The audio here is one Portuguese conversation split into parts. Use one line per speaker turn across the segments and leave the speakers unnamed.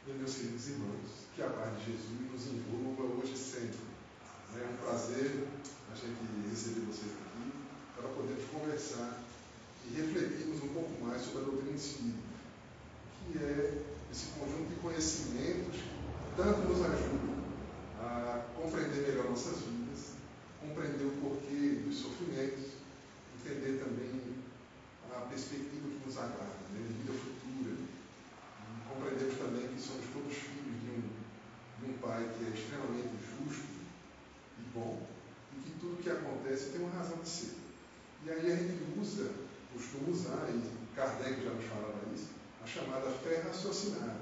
Meus queridos irmãos, que a paz de Jesus nos envolva hoje e sempre. É um prazer a gente receber vocês aqui para podermos conversar e refletirmos um pouco mais sobre a doutrina espírita, que é esse conjunto de conhecimentos que tanto nos ajudam a compreender melhor nossas vidas, compreender o porquê dos sofrimentos, entender também a perspectiva que nos aguarda, de vida futura. Compreendemos também que somos todos filhos de um Pai que é extremamente justo e bom, e que tudo que acontece tem uma razão de ser. E aí a gente costuma usar, e Kardec já nos falava isso, a chamada fé raciocinada,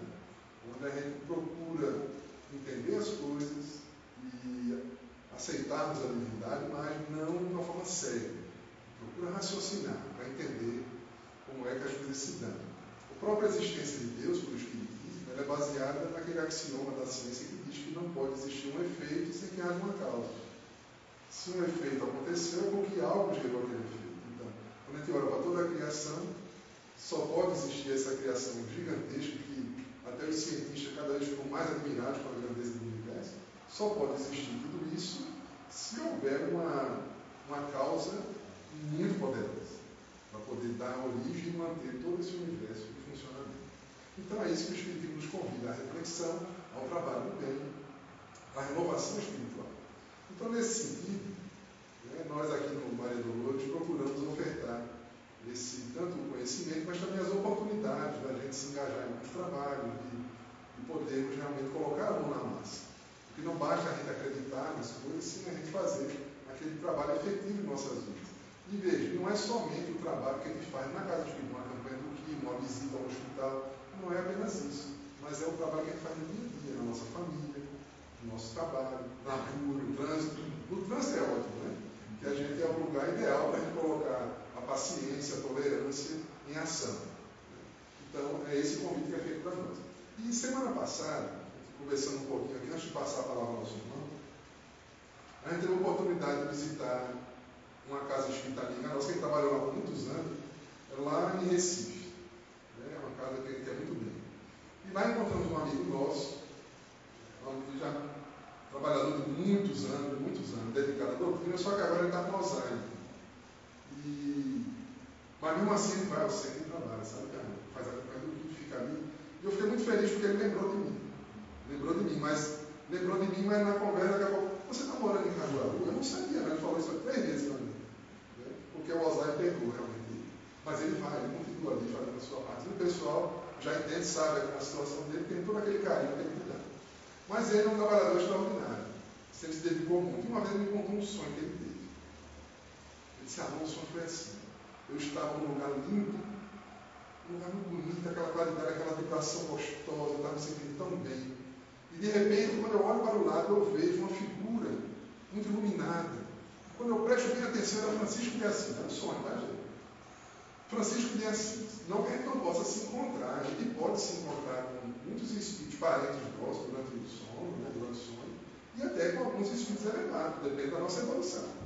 onde a gente procura entender as coisas e aceitarmos a divindade, mas não de uma forma séria. Procura raciocinar para entender como é que as coisas se dão. A própria existência de Deus, pelo Espiritismo, ela é baseada naquele axioma da ciência que diz que não pode existir um efeito sem que haja uma causa. Se um efeito aconteceu, é porque algo gerou aquele efeito. Então, quando a gente olha para toda a criação, só pode existir essa criação gigantesca que até os cientistas cada vez ficam mais admirados com a grandeza do universo. Só pode existir tudo isso se houver uma causa muito poderosa para poder dar origem e manter todo esse universo em funcionamento. Então é isso que o Espiritismo nos convida, à reflexão, ao trabalho do bem, à renovação espiritual. Então, nesse sentido, nós aqui no Maria Dolores procuramos ofertar tanto o conhecimento, mas também as oportunidades da gente se engajar em muitos trabalhos e podermos realmente colocar a mão na massa. Porque não basta a gente acreditar nas coisas sem a gente fazer aquele trabalho efetivo em nossas vidas. E veja, não é somente o trabalho que a gente faz na casa de espírito, uma campanha do quimo, uma visita ao hospital, não é apenas isso, mas é o trabalho que a gente faz no dia a dia, na nossa família, no nosso trabalho, na rua, no trânsito. O trânsito é ótimo, né? Que a gente é o lugar ideal para a gente colocar a paciência, a tolerância em ação. Então, é esse o convite que é feito para nós. E semana passada, conversando um pouquinho aqui, antes de passar a palavra ao nosso irmão, a gente teve a oportunidade de visitar uma casa espírita amiga nossa, que trabalhou lá por muitos anos, lá em Recife. É uma casa que ele quer muito bem. E lá encontramos um amigo nosso, já trabalhador de muitos anos, dedicado à doutrina, só que agora ele está com Alzheimer. Mas mesmo assim ele vai ao centro e trabalha, sabe? Faz a campanha do vídeo, fica ali. E eu fiquei muito feliz porque ele lembrou de mim, mas na conversa daqui a pouco, você está morando em Cajuaru? Eu não sabia, né? Ele falou isso há 3 meses para mim. Porque o Alzheimer pegou realmente. Mas ele continua ali fazendo a sua parte. E o pessoal já entende, sabe a situação dele, tem todo aquele carinho que ele me dá. Mas ele é um trabalhador extraordinário. Ele se dedicou muito. E uma vez ele me contou um sonho que ele teve. Ele disse, o sonho foi assim. Eu estava num lugar lindo, um lugar muito bonito, aquela claridade, aquela vibração gostosa, eu estava me sentindo tão bem. E de repente, quando eu olho para o lado, eu vejo uma figura muito iluminada. Quando eu presto bem atenção, era Francisco de Assis. É um sonho, tá, gente? Francisco de Assis. Não que a gente não possa se encontrar, a gente pode se encontrar com muitos espíritos parentes nossos durante o sono, durante o sonho, e até com alguns espíritos elevados, depende da nossa evolução.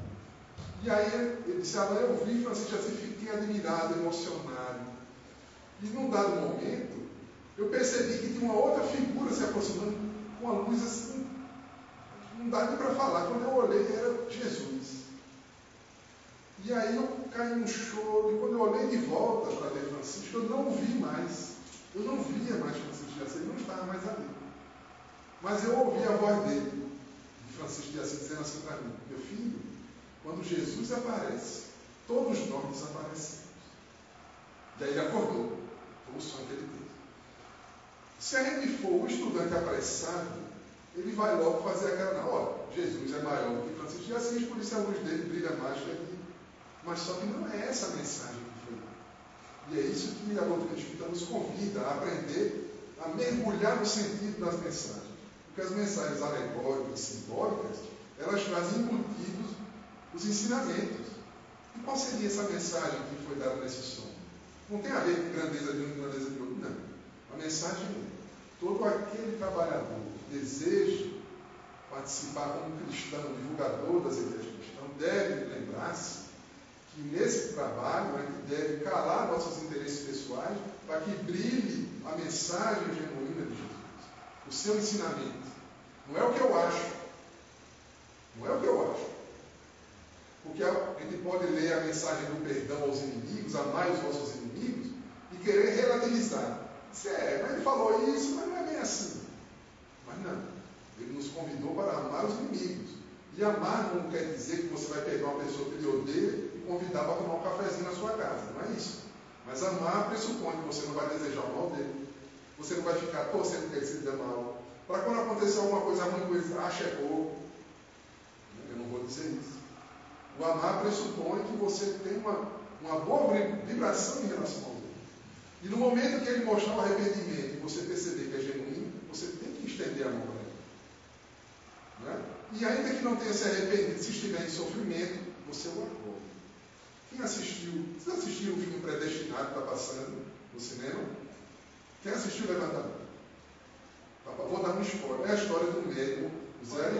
E aí ele disse, eu vi Francisco de Assis, fiquei admirado, emocionado. E num dado momento, eu percebi que tinha uma outra figura se aproximando com uma luz assim, não dá nem para falar. Quando eu olhei, era Jesus. E aí eu caí num choro, e quando eu olhei de volta para ver Francisco, eu não o vi mais. Eu não via mais Francisco de Assis, ele não estava mais ali. Mas eu ouvi a voz dele, de Francisco de Assis, dizendo assim para mim, meu filho, quando Jesus aparece, todos nós desaparecemos. E aí ele acordou. Foi o sonho que ele teve. Se a gente for o estudante apressado, ele vai logo fazer aquela, Jesus é maior do que Francisco de Assis, por isso a luz dele brilha mais que aqui. Mas só que não é essa a mensagem que foi dada. E é isso que a doutrina espírita nos convida a aprender, a mergulhar no sentido das mensagens. Porque as mensagens alegóricas, simbólicas, elas trazem embutidos os ensinamentos. E qual seria essa mensagem que foi dada nesse sonho? Não tem a ver com grandeza de um e grandeza de outro, não. A mensagem é: todo aquele trabalhador que deseja participar como cristão, divulgador das ideias cristãs, deve lembrar-se que nesse trabalho que deve calar nossos interesses pessoais para que brilhe a mensagem genuína de Jesus. o seu ensinamento. Não é o que eu acho. Não é o que eu acho. Porque a gente pode ler a mensagem do perdão aos inimigos, amai os vossos inimigos, e querer relativizar. Mas ele falou isso, mas não é bem assim. Mas não. Ele nos convidou para amar os inimigos. E amar não quer dizer que você vai pegar uma pessoa que lhe odeia e convidar para tomar um cafezinho na sua casa. Não é isso. Mas amar pressupõe que você não vai desejar o mal dele. Você não vai ficar torcendo que ele se dê mal. Para quando acontecer alguma coisa ruim com ele, acha é pouco. Eu não vou dizer isso. O amar pressupõe que você tem uma boa vibração em relação ao outro. E no momento que ele mostrar o arrependimento e você perceber que é genuíno, você tem que estender a mão para ele. Não é? E ainda que não tenha se arrependido, se estiver em sofrimento, você o acolhe. Quem assistiu? Vocês assistiram o filme Predestinado que está passando no cinema? Quem assistiu, levanta a mão. Vou dar um spoiler. É a história do médico Zé.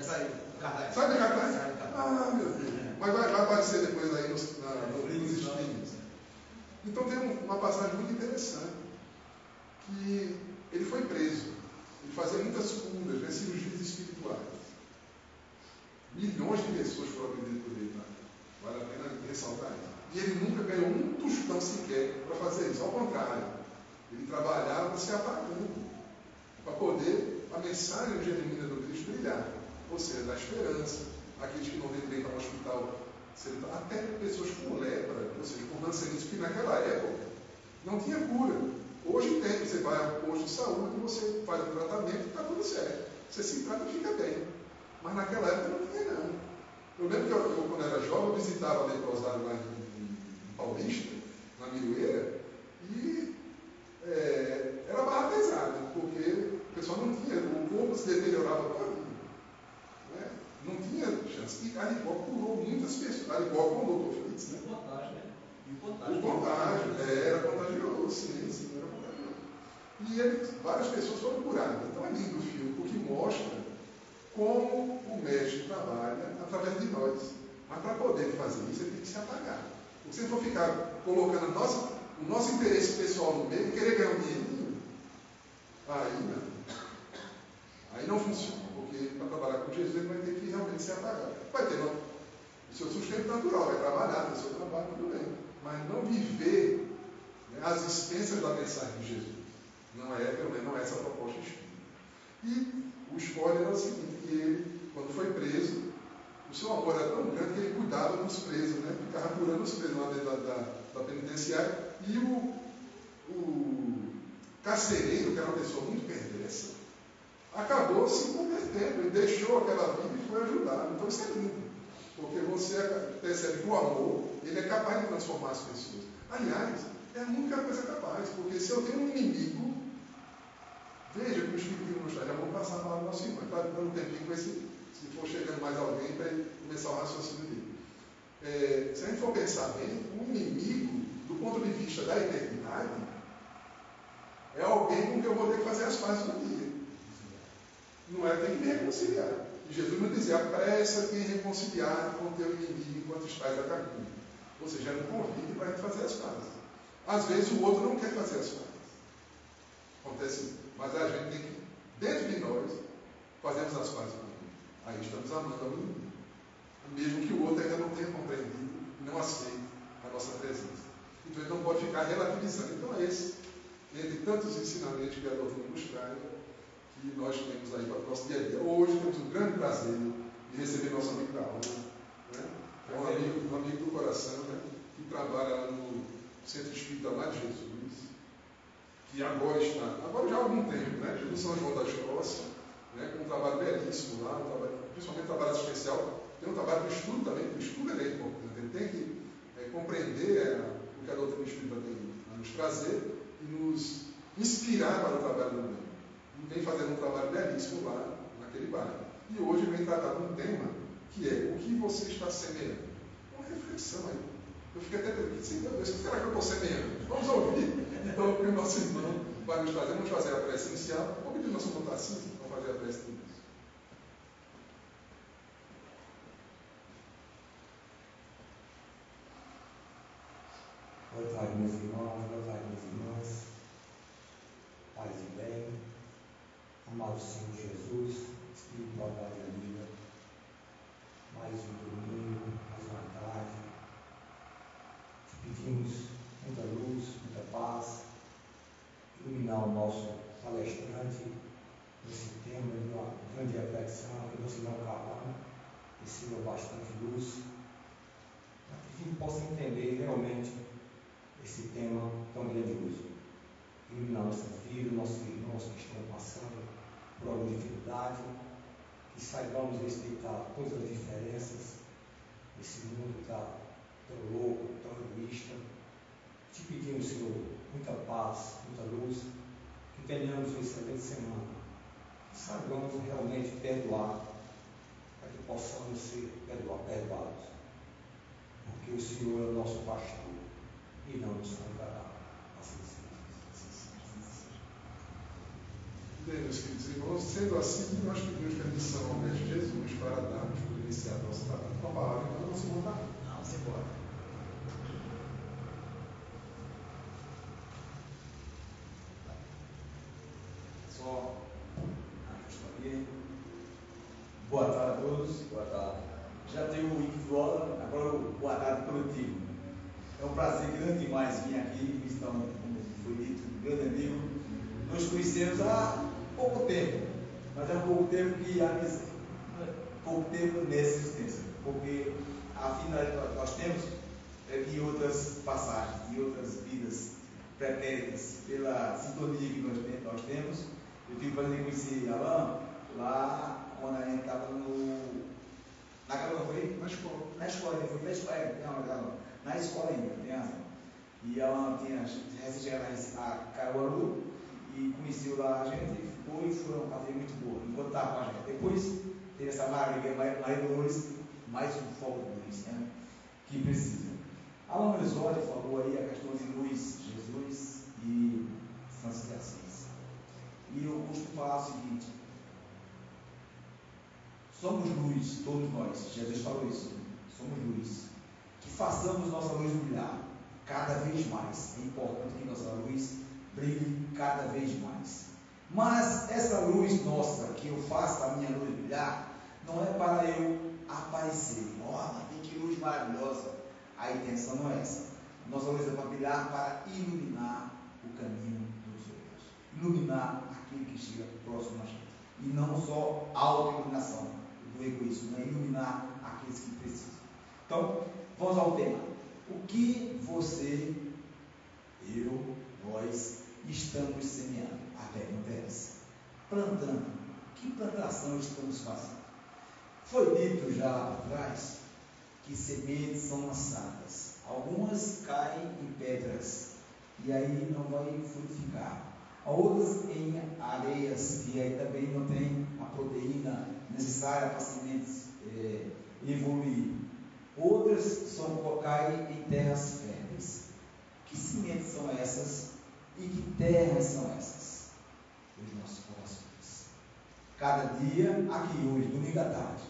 Sai de cartaz? Ah, meu Deus. Mas vai aparecer depois aí nos streams. Então tem uma passagem muito interessante. Que ele foi preso. Ele fazia muitas curas, né, cirurgias espirituais. Milhões de pessoas foram atendidas por ele. Vale a pena ressaltar isso. E ele nunca ganhou um tostão sequer para fazer isso. Ao contrário, ele trabalhava se apagando para poder a mensagem genuína do Cristo brilhar. Ou seja, da esperança. Aqueles que não têm direito ao hospital, até pessoas com lepra, ou seja, com hanseníase, que naquela época não tinha cura. Hoje tem, você vai ao posto de saúde, você faz o tratamento e está tudo certo. Você se trata e fica bem. Mas naquela época não tinha, não. Eu lembro que eu quando era jovem, eu visitava a leprosário lá em Paulista, na Miroeira, e era barra pesada, porque o pessoal não tinha, o corpo se deteriorava toda a vida. Né? Não tinha chance. E Arigó curou muitas pessoas. Arigó com o Dr. Fritz, né? O contágio, era contagioso, sim, era contagioso. E várias pessoas foram curadas. Então é lindo o filme, porque mostra como o mestre trabalha através de nós. Mas para poder fazer isso, ele tem que se apagar. Porque se ele for ficar colocando o nosso interesse pessoal no meio e querer ganhar um dinheirinho, aí não funciona. Porque para trabalhar com Jesus, ele vai ter que realmente se apagar. Vai ter o seu sustento natural, vai trabalhar, ter o seu trabalho, tudo bem. Mas não viver, né, às expensas da mensagem de Jesus. Não é essa a proposta espírita. E o spoiler é o seguinte, que ele, quando foi preso, o seu amor era tão grande que ele cuidava dos presos, né? Ficava curando os presos lá dentro da penitenciária. E o carcereiro, que era uma pessoa muito perversa, acabou se convertendo e deixou aquela vida e foi ajudado. Então isso é lindo. Porque você percebe que o amor, ele é capaz de transformar as pessoas. Aliás, é a única coisa capaz, porque se eu tenho um inimigo, veja que o Espírito nos traz, já vamos passar a palavra do nosso irmão. Está dando um tempinho com esse, se for chegando mais alguém, para começar o raciocínio dele. Se a gente for pensar bem, o inimigo, do ponto de vista da eternidade, é alguém com quem eu vou ter que fazer as pazes no dia. Não é, tem que me reconciliar. E Jesus nos dizia, apressa-te em reconciliar com o teu inimigo enquanto estás a caminho. Ou seja, é um convite para a gente fazer as pazes. Às vezes o outro não quer fazer as pazes. Acontece isso. Mas a gente tem que, dentro de nós, fazermos as pazes com ele. Aí estamos amando ao inimigo. Mesmo que o outro ainda não tenha compreendido e não aceite a nossa presença. Então ele não pode ficar relativizando. Então é esse, entre tantos ensinamentos que a doutrina nos traz, que nós temos aí para o nosso dia a dia. Hoje temos o grande prazer de receber nosso amigo da alma, né? É um amigo do coração, né? Que trabalha lá no Centro Espírita lá de Jesus, que agora já há algum tempo, né? Jesus São João das Crosses, né? Com um trabalho belíssimo lá, principalmente um trabalho assistencial. Tem um trabalho de estudo também, porque o estudo é importante. Ele tem que compreender o que a doutrina espírita tem a nos trazer e nos inspirar para o trabalho do bem. E vem fazendo um trabalho belíssimo lá naquele bairro. E hoje vem tratar de um tema que é o que você está semeando. Uma reflexão aí. Eu fiquei até pensando, meu Deus, o que será que eu estou semeando? Vamos ouvir. Então, o que o nosso irmão vai nos trazer, vamos fazer a prece inicial. Vamos pedir o nosso irmão Tarcísio, vamos fazer a prece do início.
Boa tarde, meus irmãos, boa tarde, meus irmãos. Paz e bem. amado Senhor Jesus, espiritual da vida, mais um domingo, mais uma tarde. Te pedimos muita luz, muita paz, iluminar o nosso palestrante nesse tema de uma grande reflexão, que você não calando, que sirva bastante luz, para que a gente possa entender realmente esse tema tão grandioso. Iluminar nossa vida, nossos irmãos que estão passando por alguma dificuldade, que saibamos respeitar todas as diferenças. Esse mundo está tão louco, tão egoísta. Te pedimos, Senhor, muita paz, muita luz, que tenhamos uma excelente semana, que saibamos realmente perdoar, para que possamos ser perdoados, porque o Senhor é o nosso pastor e não nos faltará. Assim seja.
Bem, meus queridos irmãos, sendo assim, nós pedimos permissão ao Mestre Jesus para darmos por iniciar nosso trabalho com a palavra, então vamos embora.
Vamos embora. Só ajustar aqui. Boa tarde a todos. Boa tarde. Já tem o individual, agora o boa tarde coletivo. É um prazer grande demais vir aqui, estão, como foi dito, um grande amigo. Nos conhecemos há pouco tempo, mas é pouco tempo que pouco tempo nessa existência, porque a finalidade nós temos é de outras passagens, de outras vidas pretéritas, pela sintonia que nós temos. Eu tive o prazer de conhecer Alain lá quando a gente estava na Câmara, foi?
Na escola.
Na escola, ele foi na escola, na escola ainda, tem razão. E ela tinha recém-chegado a Caruaru e conheceu lá a gente, ficou e foi uma cadeia muito boa, enquanto estava com a gente. Depois teve essa maravilha, Maria Dolores, mais um foco de luz, né, que precisa. Alain Merizoli falou aí a questão de luz, Jesus e Francisco de Assis. E eu costumo falar o seguinte: somos luz, todos nós. Jesus falou isso. Somos luz. Que façamos nossa luz brilhar cada vez mais. É importante que nossa luz brilhe cada vez mais. Mas essa luz nossa, que eu faço a minha luz brilhar, não é para eu aparecer. Olha, tem que luz maravilhosa. A intenção não é essa. Nossa luz é para brilhar, para iluminar o caminho dos outros. Iluminar aquele que chega próximo a gente. E não só a auto-iluminação do egoísmo, mas iluminar aqueles que precisam. Então, vamos ao tema. O que você, eu, nós estamos semeando? A pergunta é essa. Plantando. Que plantação estamos fazendo? Foi dito já lá atrás que sementes são lançadas. Algumas caem em pedras e aí não vai frutificar. Outras em areias e aí também não tem a proteína necessária para sementes evoluir. Outras caem em terras férteis. Que sementes são essas e que terras são essas? Os nossos corações. Cada dia, aqui hoje, domingo à tarde,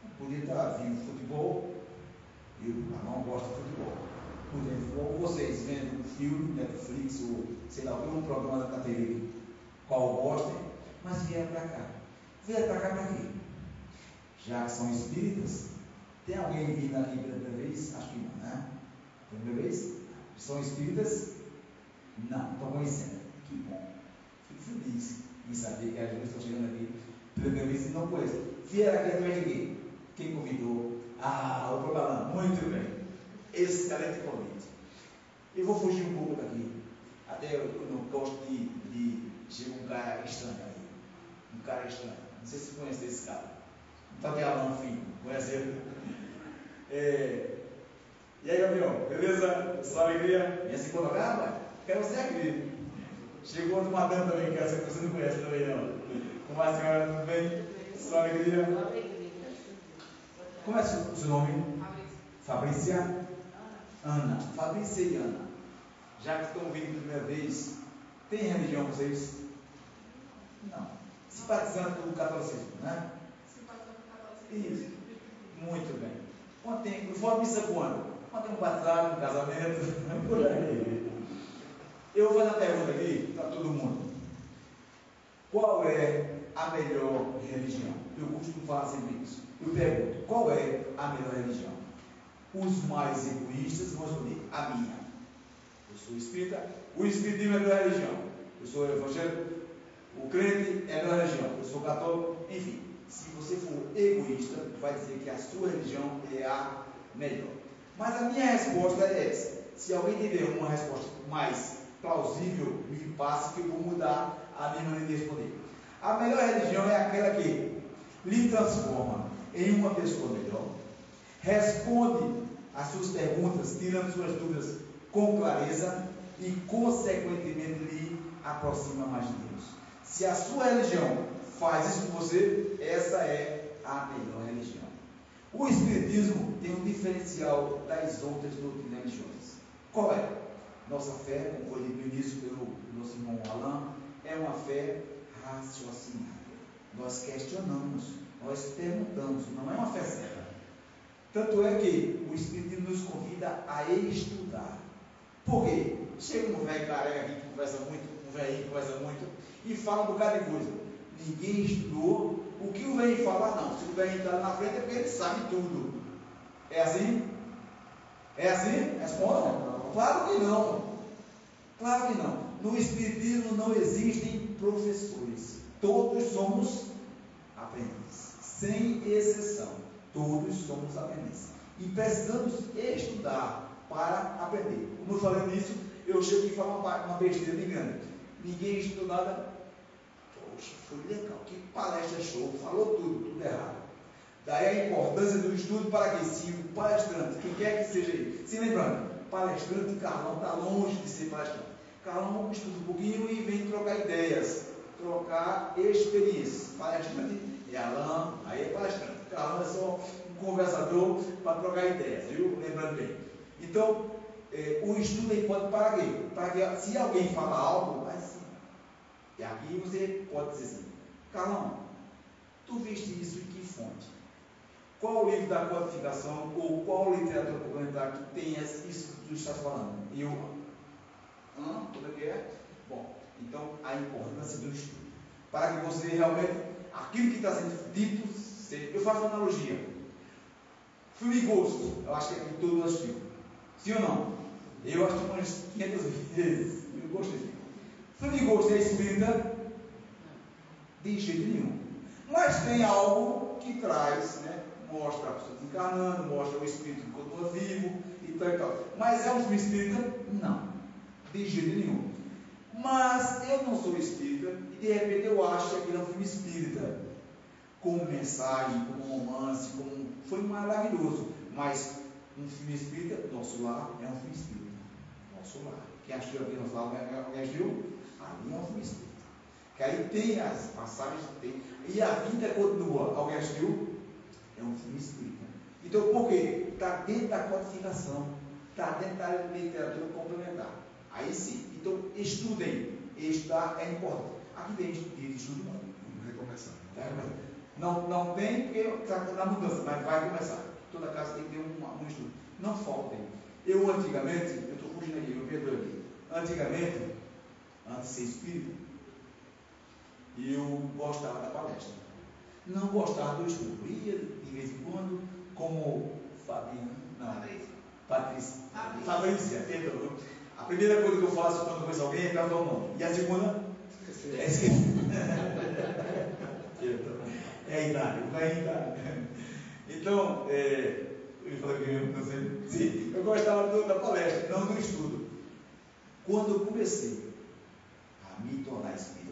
eu podia estar vendo futebol, eu não gosto de futebol. Podia futebol, vocês vendo um filme, Netflix ou sei lá, algum programa da TV, qual gostem, mas vieram para cá. Vieram para cá para quê? Já que são espíritas, tem alguém vindo aqui pela primeira vez? Acho que não, né? Primeira vez? São espíritas? Não, estão conhecendo. Que bom. Fico feliz em saber que as pessoas estão chegando aqui pela primeira vez e não conhecem. Vieram aqui através de quem? Quem convidou? O programa. Muito bem. Excelente convite. Eu vou fugir um pouco daqui. Até eu não gosto de chega um cara estranho aí. Um cara estranho. Não sei se você conhece esse cara. Fabiano, enfim, conheceu? E aí, Gabriel, beleza? Só alegria? Minha segunda vez, rapaz? Quero você aqui. Chegou outro madame também, que você não conhece também, não. Como a senhora, tudo bem? Só alegria? Como é o seu nome? Fabrícia? Ana. Fabrícia e Ana. Já que estão vindo pela primeira vez, tem religião vocês? Não. Simpatizando pelo catolicismo, né? Isso. Muito bem. Quando tem, for missa quando? Quando tem um batizado, um casamento, por aí. Eu vou fazer uma pergunta aqui para todo mundo. qual é a melhor religião? Eu costumo falar sempre isso. Eu pergunto, qual é a melhor religião? Os mais egoístas vão responder, a minha. Eu sou espírita, o espiritismo é a melhor religião. Eu sou evangélico, o crente é a melhor religião. Eu sou católico, enfim. Se você for egoísta, vai dizer que a sua religião é a melhor. Mas a minha resposta é essa. Se alguém tiver uma resposta mais plausível, me passe que eu vou mudar a minha maneira de responder. A melhor religião é aquela que lhe transforma em uma pessoa melhor, responde às suas perguntas, tirando suas dúvidas com clareza e, consequentemente, lhe aproxima mais de Deus. Se a sua religião faz isso com você, essa é a melhor religião. O Espiritismo tem um diferencial das outras doutrinas religiosas. Qual é? Nossa fé, como foi dito no início pelo nosso irmão Alain, é uma fé raciocinada. Nós questionamos, nós perguntamos, não é uma fé cega. Tanto é que o Espiritismo nos convida a estudar. Por quê? Chega um velho careca aqui que conversa muito, um velhinho que conversa muito, e fala um bocado de coisa. Ninguém estudou. O que o velho fala, não. Se o velho está na frente é porque ele sabe tudo. É assim? É assim? Respondam? Claro que não. Claro que não. No Espiritismo não existem professores. Todos somos aprendizes. Sem exceção. Todos somos aprendizes. E precisamos estudar para aprender. Como eu falei nisso, eu chego e falo uma besteira bem grande. Ninguém estudou nada. Poxa, foi legal. Que palestra show. Falou tudo errado. Daí a importância do estudo para que se o palestrante, quem quer que seja ele, se lembrando, palestrante, Carlão está longe de ser palestrante. Carlão estuda um pouquinho e vem trocar ideias, trocar experiências. Palestrante é Alain, aí é palestrante. Carlão é só um conversador para trocar ideias, viu? Lembrando bem. Então, o estudo aí pode para quê? Para que se alguém fala algo, mas assim, e aqui você pode dizer assim, Carlão, tu viste isso em que fonte? Qual o livro da codificação ou qual literatura complementar que tem isso que tu estás falando? E eu, como é que é? Bom, então a importância do estudo. Para que você realmente, aquilo que está sendo dito, eu faço uma analogia. Filme Gosto, eu acho que é que todo mundo assistiu. Sim ou não? Eu acho que umas 500 vezes. Eu gostei. Filme Gosto é espírita? De jeito nenhum. Mas tem algo que traz, né? Mostra a pessoa desencarnando, mostra o espírito que continua vivo e tal e tal. Mas é um filme espírita? Não. De jeito nenhum. Mas eu não sou espírita e de repente eu acho que aquilo é um filme espírita. Como mensagem, como romance, como... foi maravilhoso. Mas um filme espírita, Nosso Lar, é um filme espírita. Nosso Lar. Quem assistiu aqui Nosso Lar, alguém assistiu? Ali é um filme espírita. Que aí tem as passagens, tem, e a vida continua. Alguém assistiu? É um filme espírita. Então, por quê? Está dentro da codificação, está dentro da literatura complementar. Aí sim. Então, estudem. Estudar é importante. Aqui tem estudo, não.
Vamos recomeçar.
Não tem, porque está na mudança, mas vai começar. Toda casa tem que ter um estudo. Não faltem. Eu antigamente, eu estou fugindo aqui, eu perdoe aqui. Antigamente, antes de ser espírita, eu gostava da palestra. Não gostava do estudo. Ia de vez em quando, como Fabrícia, perdão. A primeira coisa que eu faço quando conheço alguém é perguntar o nome. E a segunda? Esquecer. É a idade, vai a idade. Então, ele falou que eu não sei. Sim, eu gostava da palestra, não do estudo. Quando eu comecei a me tornar espírita,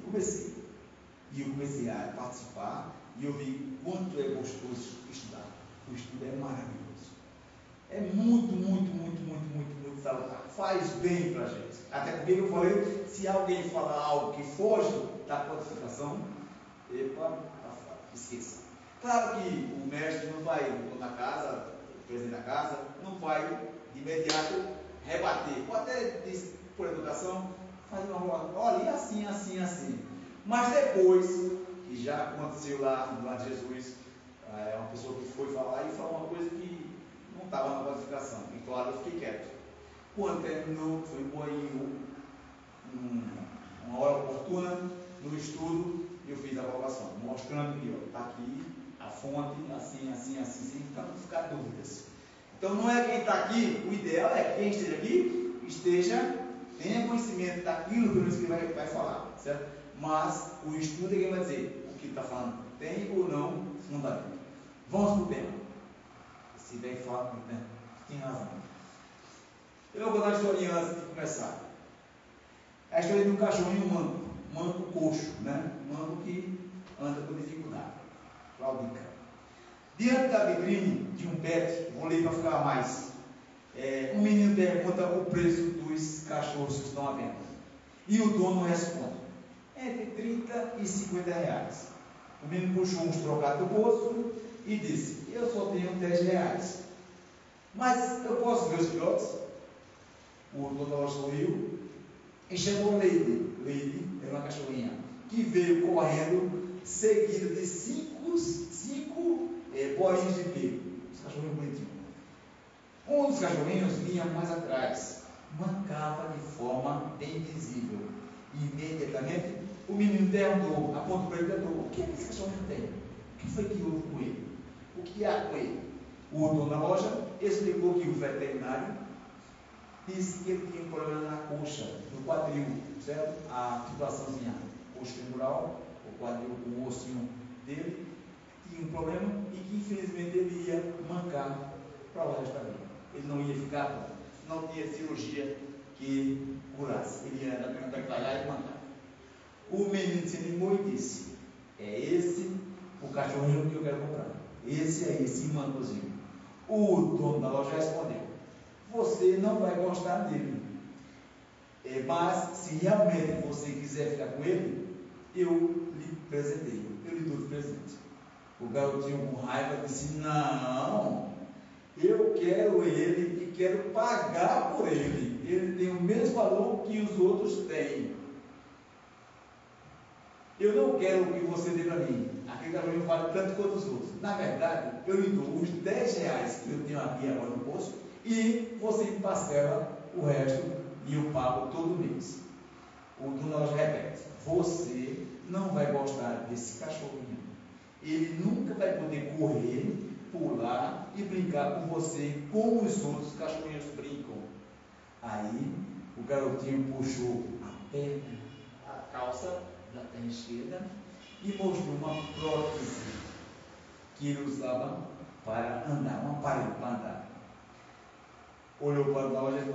e eu comecei a participar, e eu vi quanto é gostoso estudar. O estudo é maravilhoso. É muito salutar. Faz bem para a gente. Até porque eu falei, se alguém falar algo que foge da codificação, esqueça. Claro que o mestre não vai, na casa, o presidente da casa, não vai de imediato rebater. Ou até por educação, fazer uma rola, olha, assim. Mas depois, que já aconteceu lá de Jesus, uma pessoa que foi falar e falou uma coisa que não estava na qualificação. E claro, eu fiquei quieto. Quando terminou, foi um banho, uma hora oportuna, no estudo, eu fiz a avaliação, mostrando que está aqui a fonte, assim, sem ficar dúvidas. Então não é quem está aqui, o ideal é que quem esteja aqui tenha conhecimento daquilo que ele vai falar, certo? Mas o estudo é quem vai dizer o que está falando tem ou não fundamento. Vamos para o tema. Se bem fala, né? Tem razão. Eu vou contar uma historinha antes de começar. É a história de um cachorro e um manco coxo, né? Manco que anda com dificuldade. Claudica. Diante da vitrine de um pet, vou ler para ficar mais. Um menino pergunta o preço dos cachorros que estão à venda. E o dono responde: entre 30 e 50 reais. O menino puxou uns trocados do bolso e disse: eu só tenho 10 reais. Mas eu posso ver os filhotes? O dono da loja sorriu e chamou Lady. Lady era uma cachorrinha que veio correndo, seguida de cinco bolinhos de pelo. Os cachorrinhos bonitinhos. Um dos cachorrinhos vinha mais atrás, mancava de forma bem visível. Imediatamente, o menino perguntou, apontou para ele e perguntou: o que é que esse cachorrinho tem? O que foi que houve com ele? O que há com ele? O dono da loja explicou que o veterinário disse que ele tinha um problema na coxa, no quadril, certo? A situaçãozinha, coxa femoral, o quadril, o ossinho dele, tinha um problema e que infelizmente ele ia mancar para o resto da vida. Ele não ia ficar bom, não tinha cirurgia que curasse, ele ia declarar e mancar. O menino se animou e disse: é esse o cachorrinho que eu quero comprar. Esse é esse mancozinho. O dono da loja respondeu: você não vai gostar dele, mas se realmente você quiser ficar com ele, eu lhe presenteio, eu lhe dou de presente. O garotinho com raiva disse: não, eu quero ele e quero pagar por ele. Ele tem o mesmo valor que os outros têm. Eu não quero o que você dê para mim. Aquele cachorrinho vale tanto quanto os outros. Na verdade, eu lhe dou os 10 reais que eu tenho aqui agora no bolso e você me parcela o resto e eu pago todo mês. O dono da loja repete: você não vai gostar desse cachorrinho. Ele nunca vai poder correr, pular e brincar com você como os outros cachorrinhos brincam. Aí o garotinho puxou a calça da perna esquerda e mostrou uma prótese que ele usava para andar, um aparelho para andar. Olhou para a loja,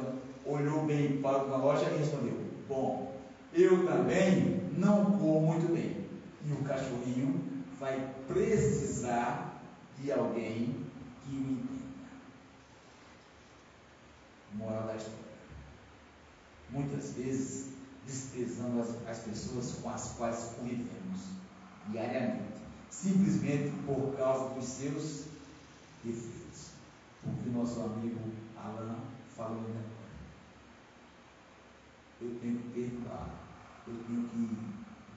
olhou bem para a loja e respondeu: bom, eu também não como muito bem e o cachorrinho vai precisar de alguém que o entenda. Moral da história: muitas vezes desprezando as pessoas com as quais convivemos diariamente, simplesmente por causa dos seus defeitos. O que o nosso amigo Alan falou ainda agora. Eu tenho que perdoar, eu tenho que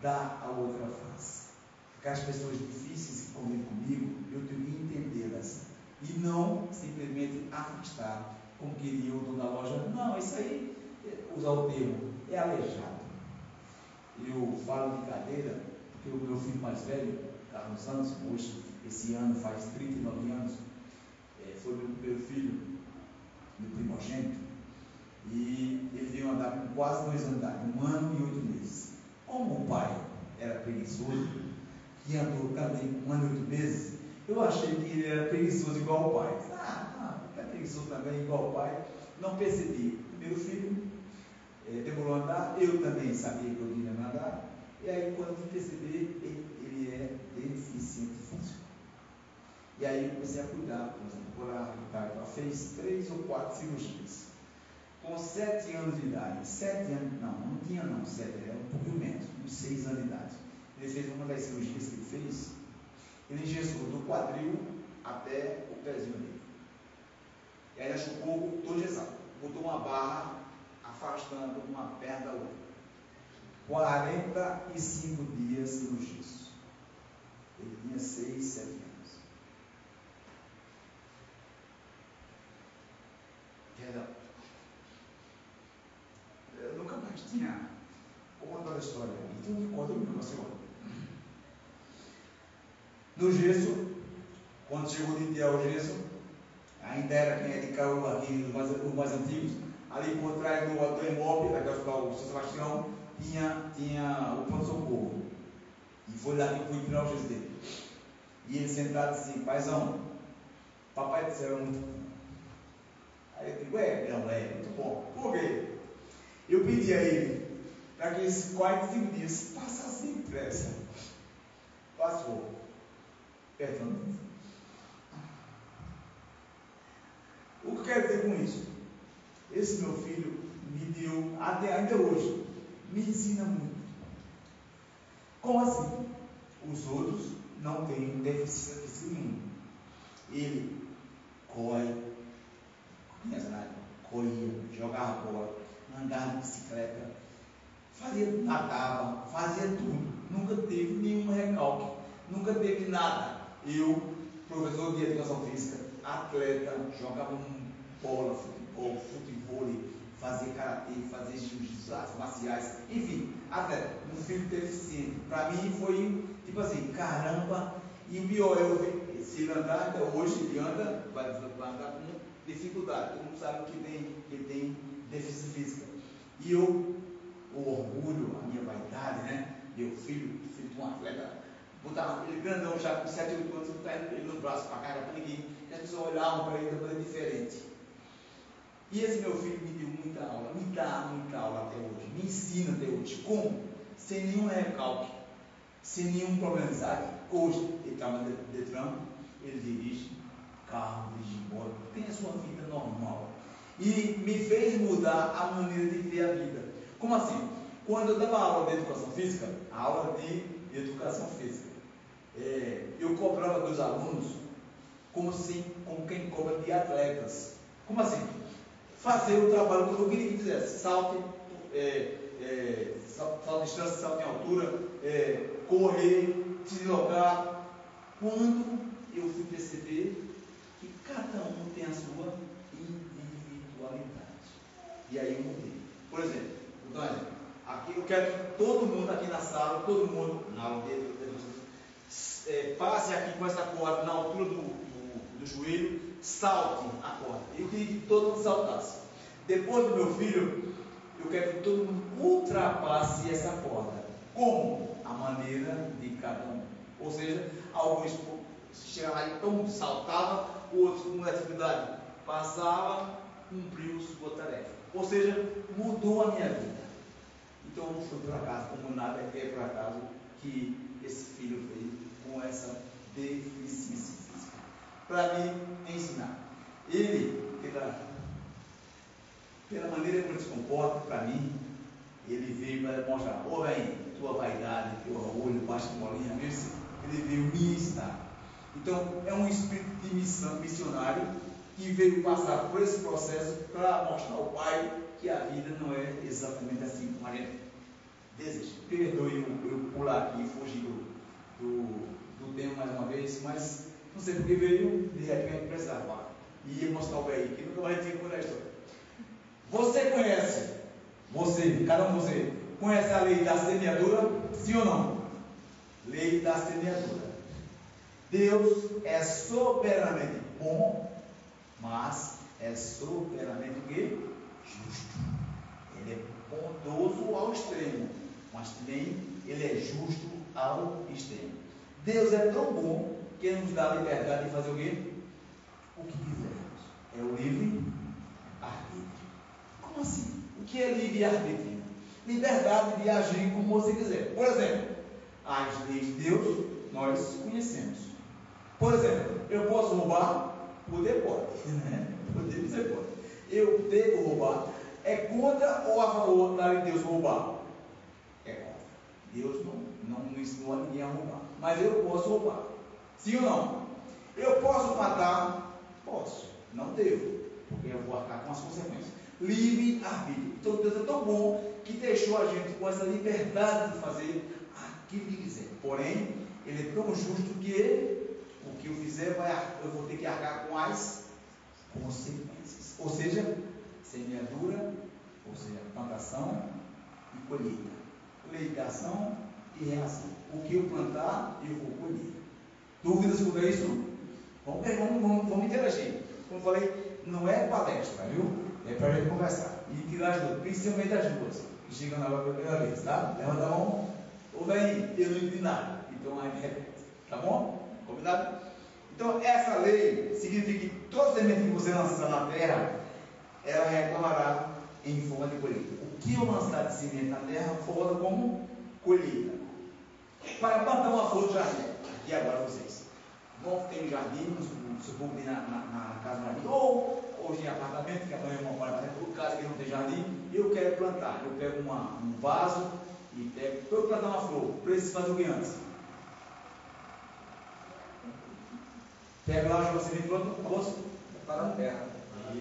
dar a outra face. Aquelas pessoas difíceis que convivem comigo, eu tenho que entendê-las e não simplesmente afastar, como queria o dono da loja. Não, isso aí, usar o termo, é aleijado. Eu falo de cadeira, porque o meu filho mais velho, Carlos Santos, hoje, esse ano faz 39 anos, foi meu primeiro filho, meu primogênito, e ele veio andar com quase 2 anos de idade, 1 ano e 8 meses. Como o pai era preguiçoso, que andou também com 1 ano e 8 meses, eu achei que ele era preguiçoso igual o pai. É preguiçoso também igual o pai. Não percebi. Primeiro filho, demorou a andar, eu também sabia que eu tinha que andar, e aí quando eu percebi, ele é deficiente funcional. E aí eu comecei a cuidar, por exemplo, ela fez 3 ou 4 cirurgias. Com 7 anos de idade, 7 anos, não tinha não, 7, era um pouquinho menos, uns 6 anos de idade. Ele fez uma das cirurgias que ele fez, ele engessou do quadril até o pezinho dele. E aí chupou todo engessado, botou uma barra afastando uma perna da outra. 45 dias no gesso. Ele tinha 6, 7 anos. Eu nunca mais tinha contado a história. Então me conta um negócio agora. do gesso, quando chegou de enterrar o gesso, ainda era quem é de Caruaru aqui, os mais antigos, ali por trás do imóvel, daquele hospital São Sebastião, tinha o pronto-socorro. E foi lá que eu fui tirar o gesso dele. E ele sentado assim, paizão, papai do céu é muito bom. Aí eu digo, não é muito bom. Por quê? Eu pedi a ele para que esses 45 dias passassem depressa. Passou. Perdão. O que eu quero dizer com isso? Esse meu filho me deu, até ainda hoje, me ensina muito. Como assim? Os outros não têm deficiência física nenhuma. Ele corria, jogava bola, andava de bicicleta, nadava, fazia tudo. Nunca teve nenhum recalque, nunca teve nada. Eu, professor de educação física, atleta, jogava bola, futebol, fazia karatê, fazia jiu-jitsu, artes marciais, enfim, atleta, um filho deficiente. Para mim foi tipo assim, caramba, e o pior, se ele andar, até hoje ele anda, vai andar com dificuldade. Todo mundo sabe que ele tem deficiência física. E eu, o orgulho, a minha vaidade, né? Meu filho de um atleta, botava ele grandão já com 7, 8 anos, botava ele no braço para carregar para ninguém. E as pessoas olhavam para ele de maneira diferente. E esse meu filho me deu muita aula, me dá muita aula até hoje, me ensina até hoje. Como? Sem nenhum recalque, sem nenhum problema. Hoje ele está no Detran, ele dirige carro, dirige embora, tem a sua vida normal. E me fez mudar a maneira de ver a vida. Como assim? Quando eu dava aula de educação física, eu cobrava dos alunos como quem cobra de atletas. Como assim? Fazer o trabalho que eu queria que fizesse. Salto de distância, salto em altura, correr, se deslocar. Quando eu fui perceber que cada um tem a sua individualidade. E aí eu mudei. Por exemplo, aqui eu quero que todo mundo aqui na sala, todo mundo na aula dele, passe aqui com essa corda na altura do joelho, salte a corda. Eu queria que todo mundo saltasse. Depois do meu filho, eu quero que todo mundo ultrapasse essa corda. Como? A maneira de cada um. Ou seja, alguns chegavam lá e saltava, outros com atividade passava, cumpriu sua tarefa. Ou seja, mudou a minha vida. Então não foi por acaso, como nada é por acaso que esse filho veio com essa deficiência física. Para me ensinar. Ele, pela maneira como ele se comporta, para mim, ele veio para mostrar, tua vaidade, teu orgulho, baixa de bolinha, ele veio me ensinar. Então, é um espírito de missão, missionário, que veio passar por esse processo para mostrar ao Pai que a vida não é exatamente assim como a gente deseja. Perdoe eu pular aqui e fugir do tema mais uma vez, mas não sei porque veio, de repente precisava. E ia mostrar o Pai que nunca mais tinha por a história. Você conhece, cada um de você, conhece a lei da semeadura? Sim ou não? Lei da semeadura. Deus é soberanamente bom, mas é soberanamente o quê? Justo. Ele é bondoso ao extremo, mas também ele é justo ao extremo. Deus é tão bom que ele nos dá a liberdade de fazer o quê? O que quisermos. É o livre arbítrio. Como assim? O que é livre arbítrio? Liberdade de agir como você quiser. Por exemplo, as leis de Deus nós conhecemos. Por exemplo, eu posso roubar? Poder pode, né? Poder você pode. Eu devo roubar. É contra ou a favor da lei de Deus roubar? É contra. Deus não ensinou a ninguém a roubar. Mas eu posso roubar. Sim ou não? Eu posso matar? Posso. Não devo. Porque eu vou arcar com as consequências. Livre arbítrio. Então Deus é tão bom que deixou a gente com essa liberdade de fazer aquilo que quiser. Porém, Ele é tão justo que o que eu fizer eu vou ter que arcar com as consequências. Ou seja, semeadura, ou seja, plantação e colheita. Lei de ação e reação. O que eu plantar, eu vou colher. Dúvidas sobre isso? Vamos interagir. Como eu falei, não é palestra, viu? É para a gente conversar. E tirar as dúvidas, principalmente as duas, que chegam na hora pela primeira vez, tá? Levanta a mão, ou daí, eu não entendi nada. Então aí repete, tá bom? Combinado? Então essa lei significa que toda semente que você lançar na terra, ela retornará em forma de colheita. O que eu lançar de semente na terra, volta como colheita. Para plantar uma flor de jardim, aqui agora vocês vão ter um jardim, se for na casa do jardim, ou hoje em apartamento, que amanhã uma mora por casa que não tem jardim, eu quero plantar. Eu pego um vaso e pego, para eu plantar uma flor, preciso fazer o que antes? Pego lá, jogo a semente, pronto, acabou?
Para a terra.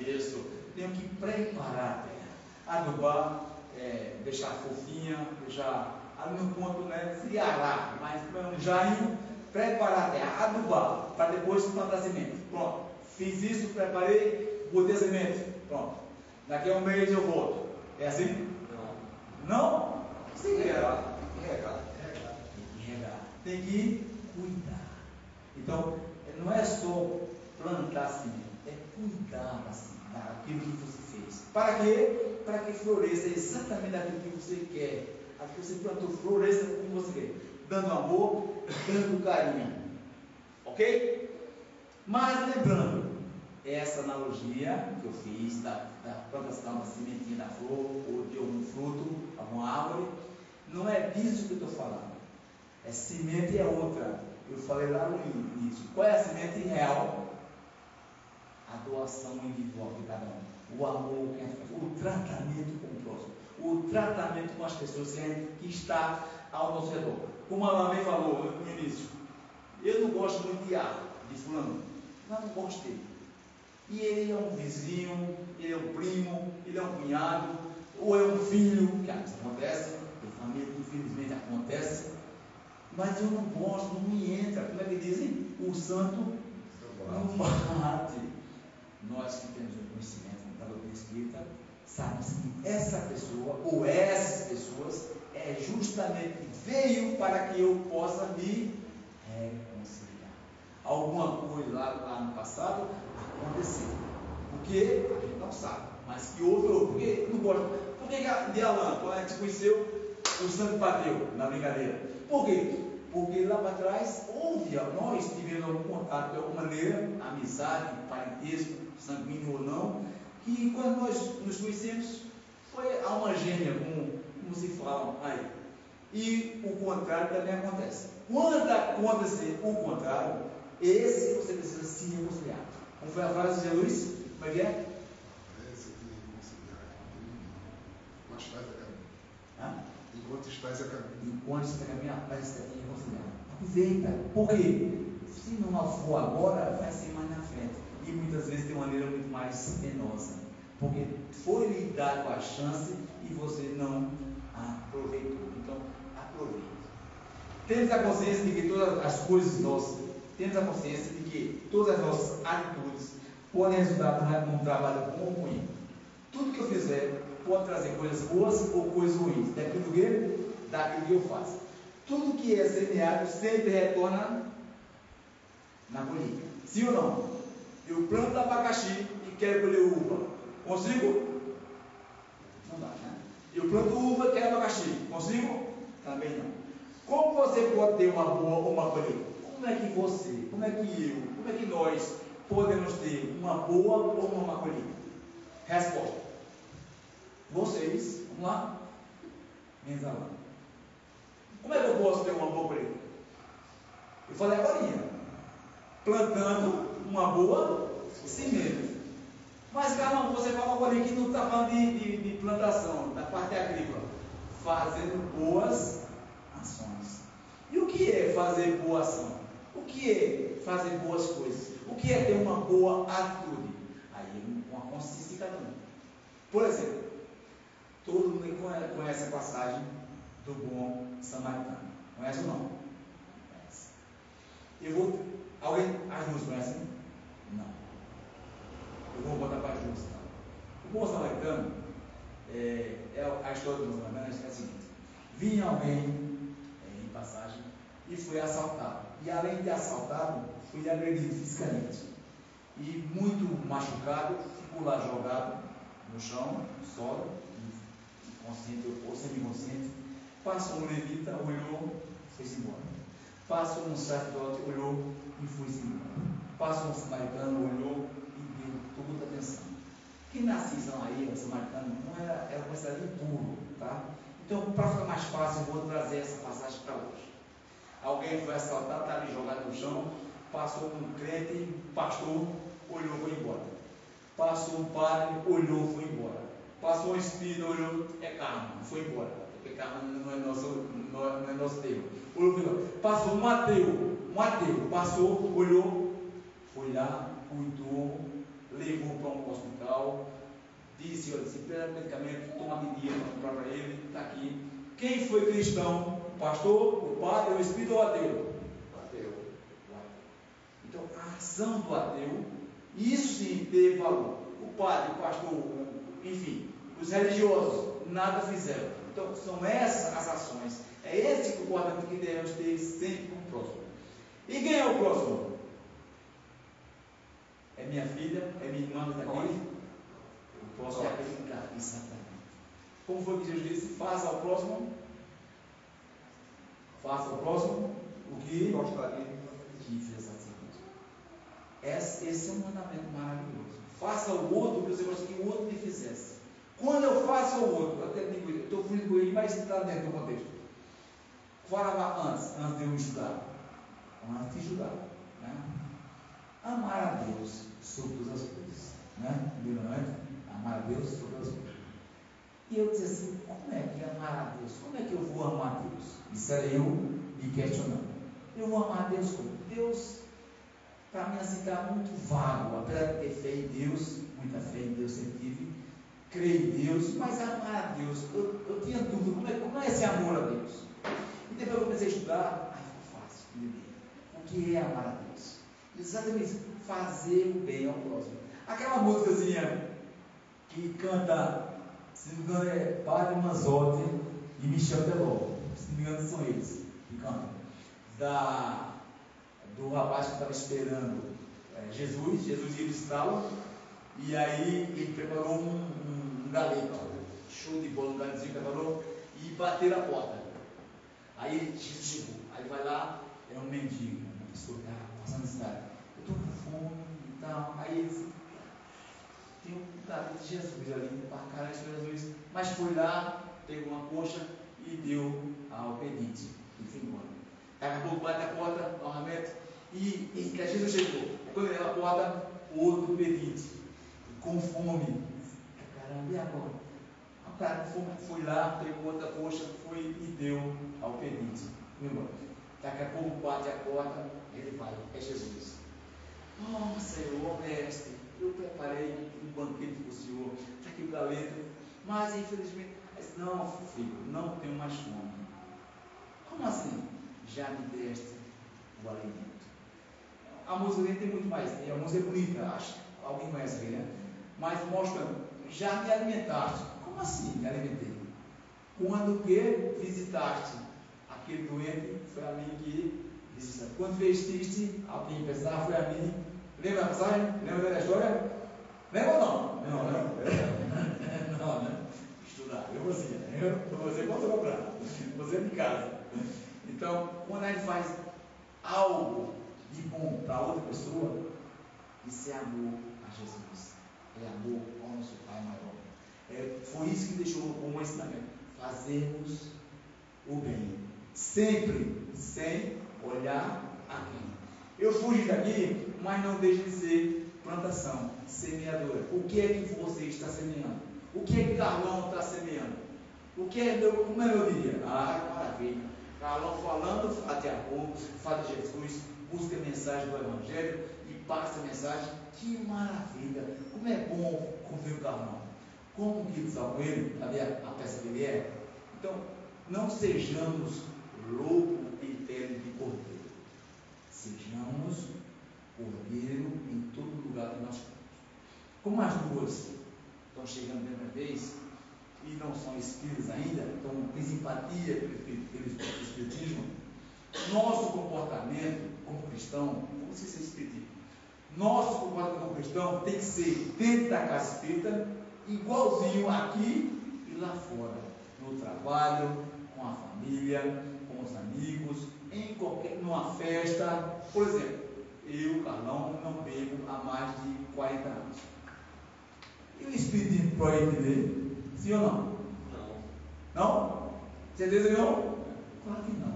Isso. Tenho que preparar a terra, adubar, deixar fofinha, deixar ali no ponto, né, se arar, mas um jainho, preparar a terra, adubar, para depois plantar a semente. Pronto. Fiz isso, preparei, botei a semente. Pronto. Daqui a um mês eu volto. É assim? Não. Não?
Tem que regar.
Tem que regar. Tem que cuidar. Então, não é só plantar a semente, é cuidar daquilo que você fez. Para quê? Para que floresça exatamente aquilo que você quer. Aquilo que você plantou, floresça como você quer. Dando amor, dando carinho. Ok? Mas lembrando, essa analogia que eu fiz da plantação da sementinha da flor, ou de algum fruto, alguma árvore, não é disso que eu estou falando. É semente é outra. Eu falei lá no início. Qual é a semente real? A doação individual de cada um. O amor, o tratamento com o próximo. O tratamento com as pessoas que está ao nosso redor. Como a mamãe falou no início, eu não gosto muito de árvore, de fulano, mas não gosto dele. E ele é um vizinho, ele é um primo, ele é um cunhado, ou é um filho, que acontece, tem família que infelizmente acontece, mas eu não gosto, não me entra. Como é que dizem? O santo não bate. Nós que temos o conhecimento da doutrina espírita, sabemos que essa pessoa, ou essas pessoas, justamente veio para que eu possa me reconciliar. Alguma coisa lá no passado aconteceu. Porque a gente não sabe. Mas que houve, porque não gosta. Por que de Alain, quando a gente conheceu, o santo bateu na brincadeira? Por quê? Porque lá para trás nós tivemos algum contato de alguma maneira, amizade, parentesco, sanguíneo ou não, que quando nós nos conhecemos, foi alma gêmea, como se fala aí. E o contrário também acontece. Quando acontecer o contrário, esse você precisa se reconciliar. Como foi a frase de Jesus? Como é que é?
Enquanto estás a caminho.
Enquanto você está caminhando, parece que você tem que reconciliar. Aproveita. Por quê? Se não for agora, vai ser mais na frente. E muitas vezes de maneira muito mais penosa. Porque foi lhe dado a chance e você não aproveitou. Então, aproveite. Temos a consciência de que todas as coisas nossas, temos a consciência de que todas as nossas atitudes podem resultar num trabalho bom ou ruim. Tudo que eu fizer pode trazer coisas boas ou coisas ruins, daquilo que eu faço. Tudo que é semeado sempre retorna na colheita. Sim ou não? Eu planto abacaxi e quero colher uva. Consigo? Não dá, né? Eu planto uva e quero abacaxi. Consigo? Também não. Como você pode ter uma boa ou uma colheita? Como é que você, como é que nós podemos ter uma boa ou uma má colheita? Resposta. Vocês, vamos lá? Menos lá. Como é que eu posso ter uma boa colheita? Eu falei agora, plantando uma boa semente. Mas calma, você fala agora que não está falando de plantação, da parte agrícola. Fazendo boas ações. E o que é fazer boa ação? O que é fazer boas coisas? O que é ter uma boa atitude? Aí uma consciência de cada um. Por exemplo, todo mundo conhece a passagem do bom samaritano. Conhece ou não? Conhece. As duas conhecem? Não. Eu vou botar para as duas. O bom samaritano, a história do bom samaritano é a seguinte: vinha alguém em passagem e foi assaltado. E além de assaltado, foi agredido fisicamente. E muito machucado, ficou lá jogado no chão, no solo, inconsciente ou semi-inconsciente. Passou um levita, olhou, foi-se embora. Passou um sacerdote, olhou e foi-se embora. Passou um samaritano, olhou e deu toda a atenção. Quem na cisão aí, o samaritano, não era um personagem puro, tá? Então, para ficar mais fácil, eu vou trazer essa passagem para hoje. Alguém foi assaltado, está ali jogado no chão, passou um crente, pastor, olhou, foi embora. Passou um padre, olhou, foi embora. Passou um espírito, olhou, é karma, foi embora. Porque karma não é nosso termo. Olhou, passou um ateu, passou, olhou, foi lá, cuidou, levou para um hospital, disse, olha, se pega medicamento, toma medida para comprar para ele, está aqui. Quem foi cristão? O pastor, o padre, o espírito ou o ateu? O ateu. Então, a ação do ateu, isso sim teve valor. O padre, o pastor, enfim, os religiosos, nada fizeram. Então, são essas as ações. É esse comportamento que devemos ter sempre com o próximo. E quem é o próximo? É minha filha? É minha irmã que está aqui? O próximo é aquele que está aqui, exatamente. Como foi que Jesus disse? Faça ao próximo. Faça ao próximo o que gostaria que fez a si. Esse é um mandamento maravilhoso. Faça ao outro o que você gostaria que o outro lhe fizesse. Quando eu faço ao outro, eu até digo, eu estou fugindo com ele, mas está dentro do contexto. Falava antes de eu estudar. Antes de julgar. Né? Amar a Deus sobre todas as coisas. Né? Amar a Deus sobre todas as coisas. E eu disse assim, como é que amar a Deus? Como é que eu vou amar a Deus? Isso era eu me questionando. Eu vou amar a Deus como? Deus, para mim assim, está muito vago. Apesar de ter fé em Deus, muita fé em Deus sempre tive, creio em Deus, mas amar a Deus, eu tinha dúvida, como é esse amor a Deus? E depois eu comecei a estudar, aí ficou fácil entender. O que é amar a Deus? Exatamente isso, fazer o bem ao próximo. Aquela músicazinha que canta, se não me engano é Padre Manzotti e Michel Teló, se não me engano são eles que cantam, do rapaz que estava esperando Jesus ia visitá-lo, e aí ele preparou um galeto, show de bola, um galetinho preparou, e bateram a porta. Aí Jesus chegou, aí vai lá, é um mendigo, uma pessoa que está passando necessidade. Eu estou com fome e tal. Aí ele tem um galeto de Jesus ali, para a cara de Jesus, mas foi lá, pegou uma coxa e deu ao pedinte, e foi embora. Daqui a pouco bate a porta novamente, e Jesus chegou. Quando ele abre a porta, o outro pedinte, com fome. Caramba, e agora? O cara com fome foi lá, pegou outra coxa, foi e deu ao pedinte. Daqui a pouco bate a porta, ele vai, é Jesus. Oh, Senhor, mestre, eu preparei um banquete para o Senhor, está aqui o galeto, mas infelizmente, não, filho, não tenho mais fome. Como assim? Já me deste o alimento. A música nem tem muito mais, a música é bonita, acho que alguém conhece aqui, né? Mas mostra, já me alimentaste. Como assim me alimentei? Quando que visitaste aquele doente, foi a mim que visitaste. Quando vestiste alguém pesar, foi a mim. Lembra a passagem? Lembra da história? Lembra ou não? Não, né? Não, né? Estudar. Você pode cobrar. Você é de casa. Então, quando a gente faz algo de bom para outra pessoa, isso é amor a Jesus. É amor ao nosso Pai maior. Foi isso que deixou como ensinamento. Fazermos o bem. Sempre sem olhar a quem. Eu fugi daqui, mas não deixe de ser plantação, semeadora. O que é que você está semeando? O que é que Carlão está semeando? O que é como é meu dia? Maravilha. Carlão falando, fala de amor, fala de Jesus, busca a mensagem do Evangelho e passa a mensagem. Que maravilha! Como é bom conviver com o Carlão. Como que com ele, cadê a peça que ele é? Então, não sejamos lobo em pele de cordeiro. Sejamos cordeiro em todo lugar que nós estamos. Como as duas estão chegando dentro da vez e não são espíritas ainda, então tem simpatia pelo espiritismo, nosso comportamento como cristão, como se isso explica? Nosso comportamento como cristão tem que ser dentro da casa espírita, igualzinho aqui e lá fora, no trabalho, com a família, com os amigos, numa festa. Por exemplo, eu, Carlão, não bebo há mais de 40 anos. E o Espírito proíbe dele? Sim ou não? Não? Certeza que não? Claro que não.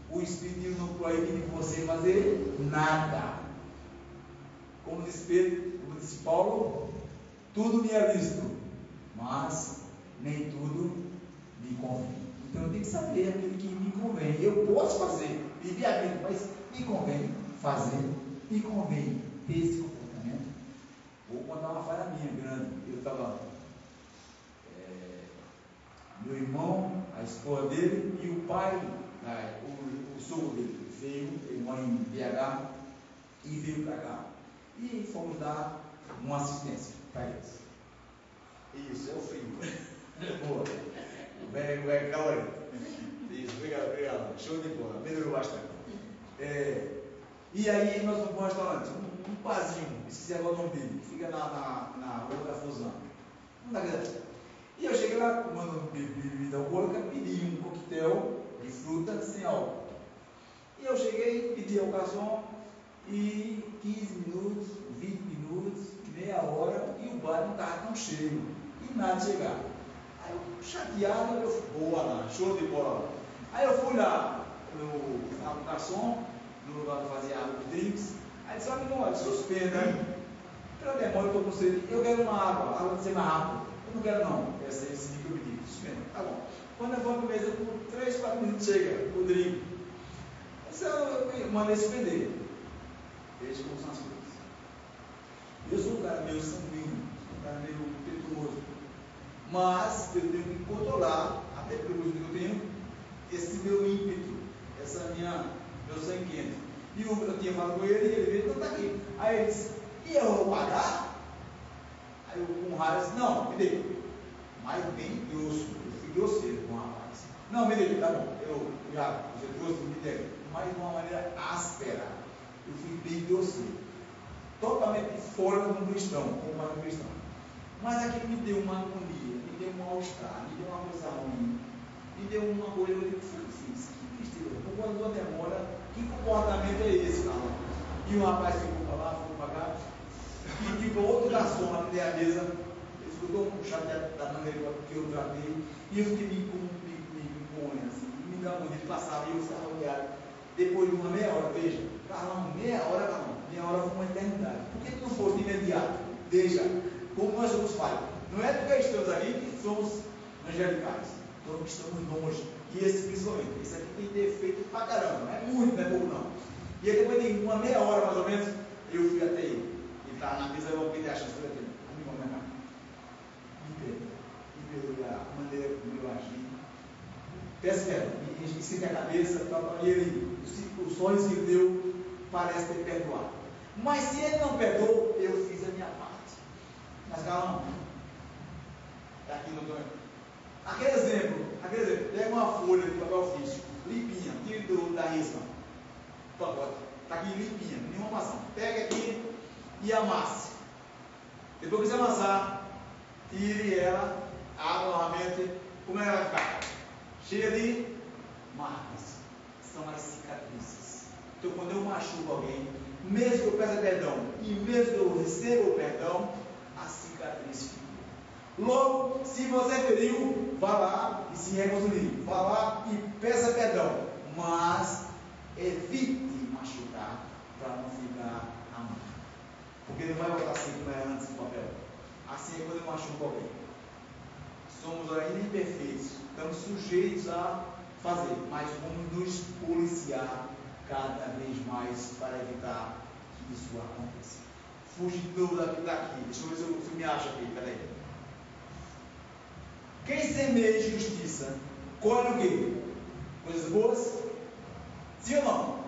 O Espírito não proíbe de você fazer nada. Como disse Pedro, como disse Paulo, tudo me é lícito, mas nem tudo me convém. Então eu tenho que saber aquilo que me convém. Eu posso fazer, viver a vida, mas me convém fazer, me convém ter esse comportamento. Vou contar uma falha minha grande. Eu estava, meu irmão, a esposa dele e o pai, o sogro dele, veio, ele mora em BH, e veio para cá. E fomos dar uma assistência para eles. Isso, é o frio. Boa. Vai, calma. Isso, obrigado. Show de bola. Melhorou bastante. E aí nós fomos para um restaurante, um barzinho, esqueci agora o nome dele, que fica na Rua da Fusão. E eu cheguei lá, tomando bebida alcoólica, pedi um coquetel de fruta sem álcool. E eu cheguei, pedi ao garçom, e 15 minutos, 20 minutos, meia hora, e o bar não estava tão cheio, e nada de chegar. Aí eu, chateado, eu fui, boa lá, show de bola. Aí eu fui lá no garçom, no lugar que fazia água de drinks, aí disse, olha, suspenda, pela demora eu estou com sede, eu quero uma água de ser mais rápido. Eu não quero não, esse que eu pedi, suspenda, tá bom. Quando eu vou para a mesa, por 3, 4 minutos chega o drink. Eu mandei suspender. Veja como são as coisas. Eu sou um cara meio sanguíneo, sou um cara meio impetuoso, mas eu tenho que controlar, até pelo que eu tenho, esse meu ímpeto, meu sangue quente. E eu tinha falado com ele, e ele veio, não está aqui. Aí ele disse, e eu vou pagar? Aí eu com raiva disse, não, me dê. Mas bem grosso, eu fui grosseiro com o rapaz. Não, me dê, tá bom, você trouxe, me dê. Mas de uma maneira áspera. Eu fui bem grosseiro. Totalmente fora do cristão, como para o cristão. Mas aquilo me deu uma agonia, me deu um mal-estar, me deu uma coisa ruim, me deu uma coisa, eu digo, Francisco, que tristeza, por quando uma demora, que comportamento é esse, cara? E o rapaz ficou para lá, ficou para cá, e tipo, outro garçom ali à mesa, ele escutou um chateado da maneira que eu tratei, e eu fiquei me impondo, assim, me dá uma de passar, e eu ficava olhando. Depois de uma meia hora, veja, Carlão, meia hora foi uma eternidade. Por que tu não fosse de imediato? Veja, como nós somos falhos. Não é porque estamos aqui que somos angelicais, então estamos longe. E esse principalmente, esse aqui tem defeito pra caramba, não é muito, não é pouco não. E aí depois de uma meia hora mais ou menos, eu fui até ele. Ele estava na mesa, eu pedi a chance para ele. Amigo, minha mãe, me perdoe a maneira como eu agi. Peço perdão, me esqueci a cabeça, e ele, os sonhos que ele deu, parece ter perdoado. Mas se ele não perdoou, eu fiz a minha parte. Mas calma, está aqui no Antônio. Aquele exemplo, pega uma folha de papel ofício, limpinha, tira da risma, pacote, está aqui limpinha, nenhuma maçã. Pega aqui e amasse. Depois que você amassar, tire ela, abra novamente, como ela vai ficar? Cheia de marcas, são as cicatrizes. Então, quando eu machuco alguém, mesmo que eu peça perdão e mesmo que eu receba o perdão, a cicatriz fica. Logo, se você feriu, vá lá e se reconcilie. Vá lá e peça perdão, mas evite machucar para não ficar a marca. Porque não vai voltar assim como era antes do papel. Assim é quando eu machuco alguém. Somos ainda imperfeitos, estamos sujeitos a fazer, mas vamos nos policiar cada vez mais para evitar que isso aconteça. Fuge de novo daqui. Deixa eu ver se eu me acho aqui, peraí. Quem semeia justiça, colhe o quê? Coisas boas? Sim ou não?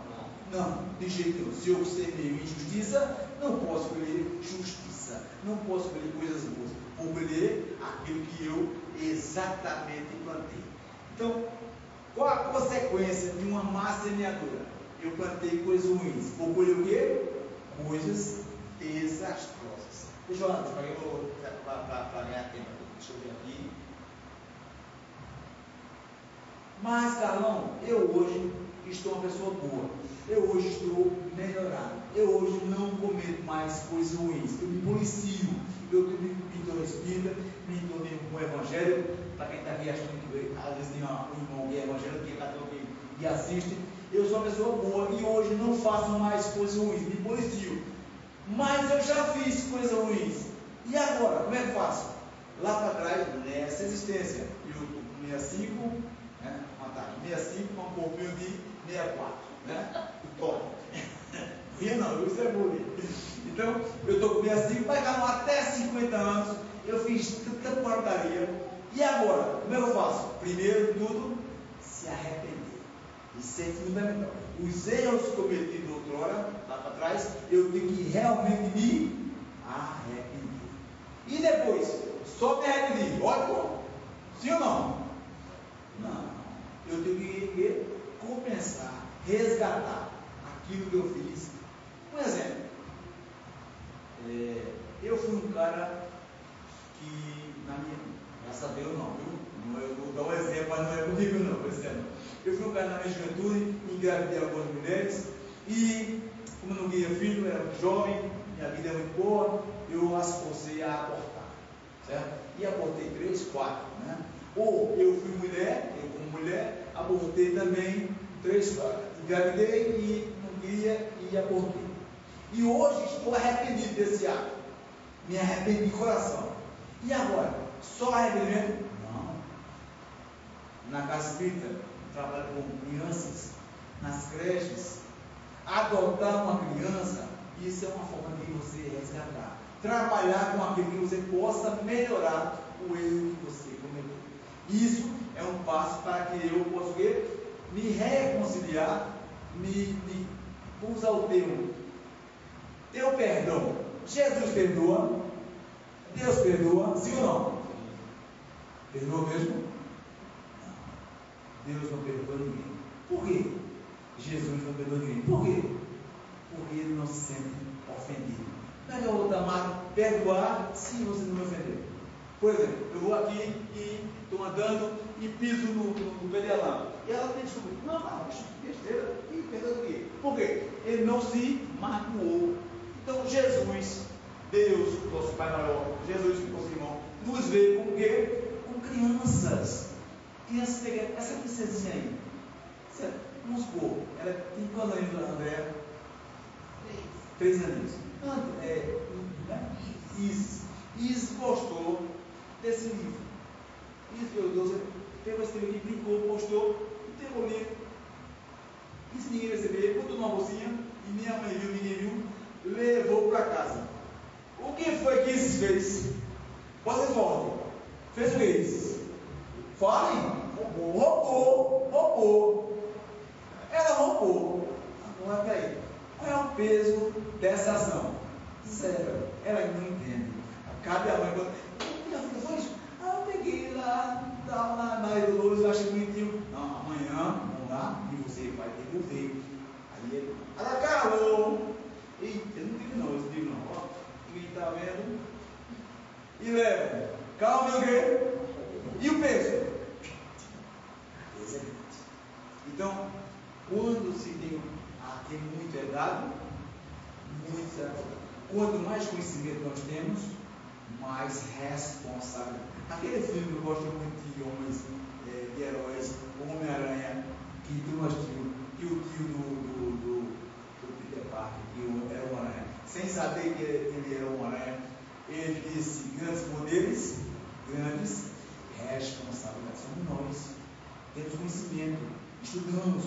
Não, de jeito nenhum. Se eu semeio injustiça, não posso colher justiça. Não posso colher coisas boas. Vou colher aquilo que eu exatamente plantei. Então, Qual a consequência de uma má semeadura? Eu plantei coisas ruins. Vou colher o quê? Coisas desastrosas. Deixa eu para ganhar tempo. Deixa eu ver aqui. Mas, Carlão, eu hoje estou uma pessoa boa. Eu hoje estou melhorado. Eu hoje não cometo mais coisas ruins. Eu me policio. Eu me tornei espírita, me tornei um bom evangélico. Para quem está aqui achando que às vezes tem um irmão que é evangélico, que é católico e assiste. Eu sou uma pessoa boa e hoje não faço mais coisas ruins. Me policio. Mas eu já fiz coisas ruins. E agora? Como é que faço? Lá para trás, nessa existência, eu estou com 65, né? 65, um pouquinho de 64, né? Top. Ria não, isso é bullying. Então, eu estou com 65, vai ganhar até 50 anos, eu fiz tanta porcaria. E agora, como é que eu faço? Primeiro de tudo, se arrepender. Isso é fundamental. Os erros cometidos outrora, lá para trás, eu tenho que realmente me arrepender. E depois, só me arrepender. Ótimo? Sim ou não? Não. Eu tenho que compensar, resgatar aquilo que eu fiz. Por exemplo, eu fui um cara que, graças a Deus não, viu? Eu vou dar um exemplo, mas não é comigo não, por exemplo. Eu fui um cara na minha juventude, engravidei algumas mulheres e, como não tinha filho, era muito jovem, minha vida é muito boa, eu as forcei a abortar, certo? E abortei 3, 4, né? Ou eu fui mulher, eu como mulher, abortei também 3, 4. Engravidei e não queria e abortei. E hoje estou arrependido desse ato. Me arrependi de coração. E agora? Só arrependimento? Não. Na casa espírita, trabalho com crianças, nas creches. Adotar uma criança, isso é uma forma de você resgatar. Trabalhar com aquilo que você possa melhorar o erro que você cometeu. Isso é um passo para que eu possa me reconciliar, usar o teu perdão. Jesus perdoa, Deus perdoa, sim ou não? Perdoa mesmo? Não. Deus não perdoa ninguém. Por quê? Jesus não perdoa ninguém. Por quê? Porque ele não se sente ofendido. Não é que eu vou perdoar se você não me ofendeu. Por exemplo, eu vou aqui e estou andando e piso no pedelão. E ela tem desculpa. Não, besteira. E perdoa o quê? Por quê? Ele não se magoou. Então Jesus, Deus, nosso Pai maior, Jesus, nosso irmão, nos vê com o quê? Com crianças. Crianças pequenas. Essa princesinha aí, vamos supor, ela tem quantos anos, André? 3 anos. Is gostou desse livro. Is, meu Deus, pegou esse livro aqui, brincou, postou, e pegou o livro. E se ninguém receber, botou numa bolsinha, e minha mãe viu, ninguém viu, levou para casa. O que foi que Isis fez? Vocês voltem. Fez o que Isis? Falem. Roubou. Ela roubou. Agora, peraí. Qual é o peso dessa ação? 0. Ela não entende. Cabe a mãe. Minha filha, foi isso? Eu peguei lá, estava na Dolores, eu achei bonitinho. Não, amanhã, vamos lá, e você vai devolver. Aí ela calou. Eita, eu não digo não, esse livro não. Ó, ninguém está vendo. E leva. Calma, meu quê? E o peso? Então, quando se tem muito herdado, quanto mais conhecimento nós temos, mais responsabilidade. Aquele filme que eu gosto muito de homens, de heróis, Homem-Aranha, que tu assistiu, que o tio do Peter Parker, que era um aranha, sem saber que ele era um aranha, ele disse: grandes poderes, grandes responsabilidades. Somos nós, temos conhecimento, estudamos,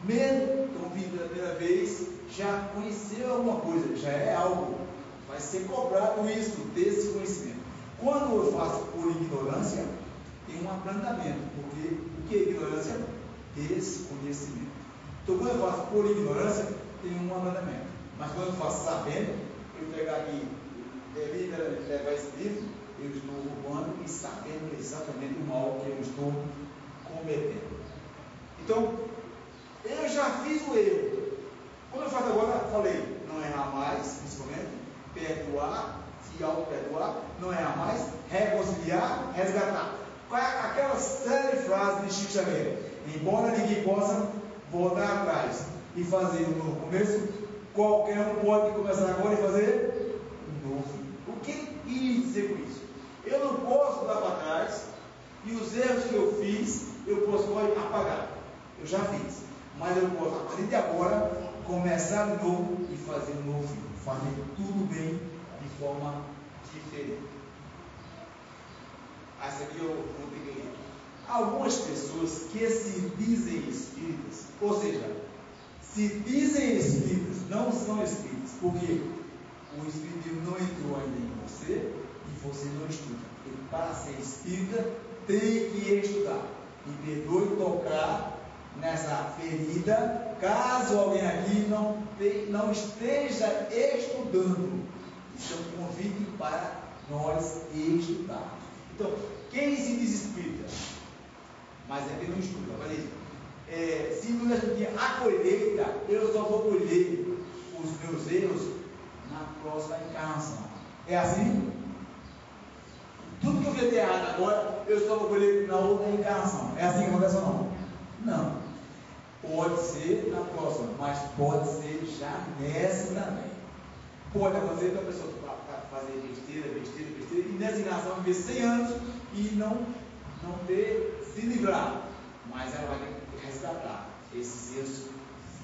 mesmo que ouvindo pela primeira vez, já conheceu alguma coisa, já é algo, vai ser cobrado isso, desse conhecimento. Quando eu faço por ignorância, tem um abrandamento, porque o que é ignorância? Desconhecimento. Então, quando eu faço por ignorância, tem um abrandamento. Mas quando eu faço sabendo, eu pegar aqui, levar esse livro, eu estou roubando e sabendo exatamente o mal que eu estou cometendo. Então, eu já fiz o erro. Como eu faço agora? Falei, não errar mais, principalmente, perdoar, se auto-perdoar, não errar mais, reconciliar, resgatar. Aquela série de frases de Chico Xavier. Embora ninguém possa voltar atrás e fazer um novo começo, qualquer um pode começar agora e fazer um novo. O que ele quis dizer com isso? Eu não posso dar para trás e os erros que eu fiz, eu posso apagar. Eu já fiz. Mas eu posso, a partir de agora, começar de novo e fazer um novo filme. Fazer tudo bem de forma diferente. Essa aqui eu vou ter que ler. Algumas pessoas que se dizem espíritas, ou seja, se dizem espíritas, não são espíritas, porque o espiritismo não entrou ainda em você e você não estuda. Porque para ser espírita tem que estudar. E perdoe tocar nessa ferida, caso alguém aqui não esteja estudando. Isso é um convite para nós estudarmos. Então, quem se diz espírita, mas é que não estuda, olha isso. Se não estudar a colheita, eu só vou colher os meus erros na próxima encarnação. É assim? Tudo que eu fiz de errado agora, eu só vou colher na outra encarnação. É assim que acontece ou não? Não. Pode ser na próxima, mas pode ser já nessa também. Pode acontecer que a pessoa fazer besteira, e nessa encarnação viver 100 anos e não ter se livrar. Mas ela vai ter que resgatar esses erros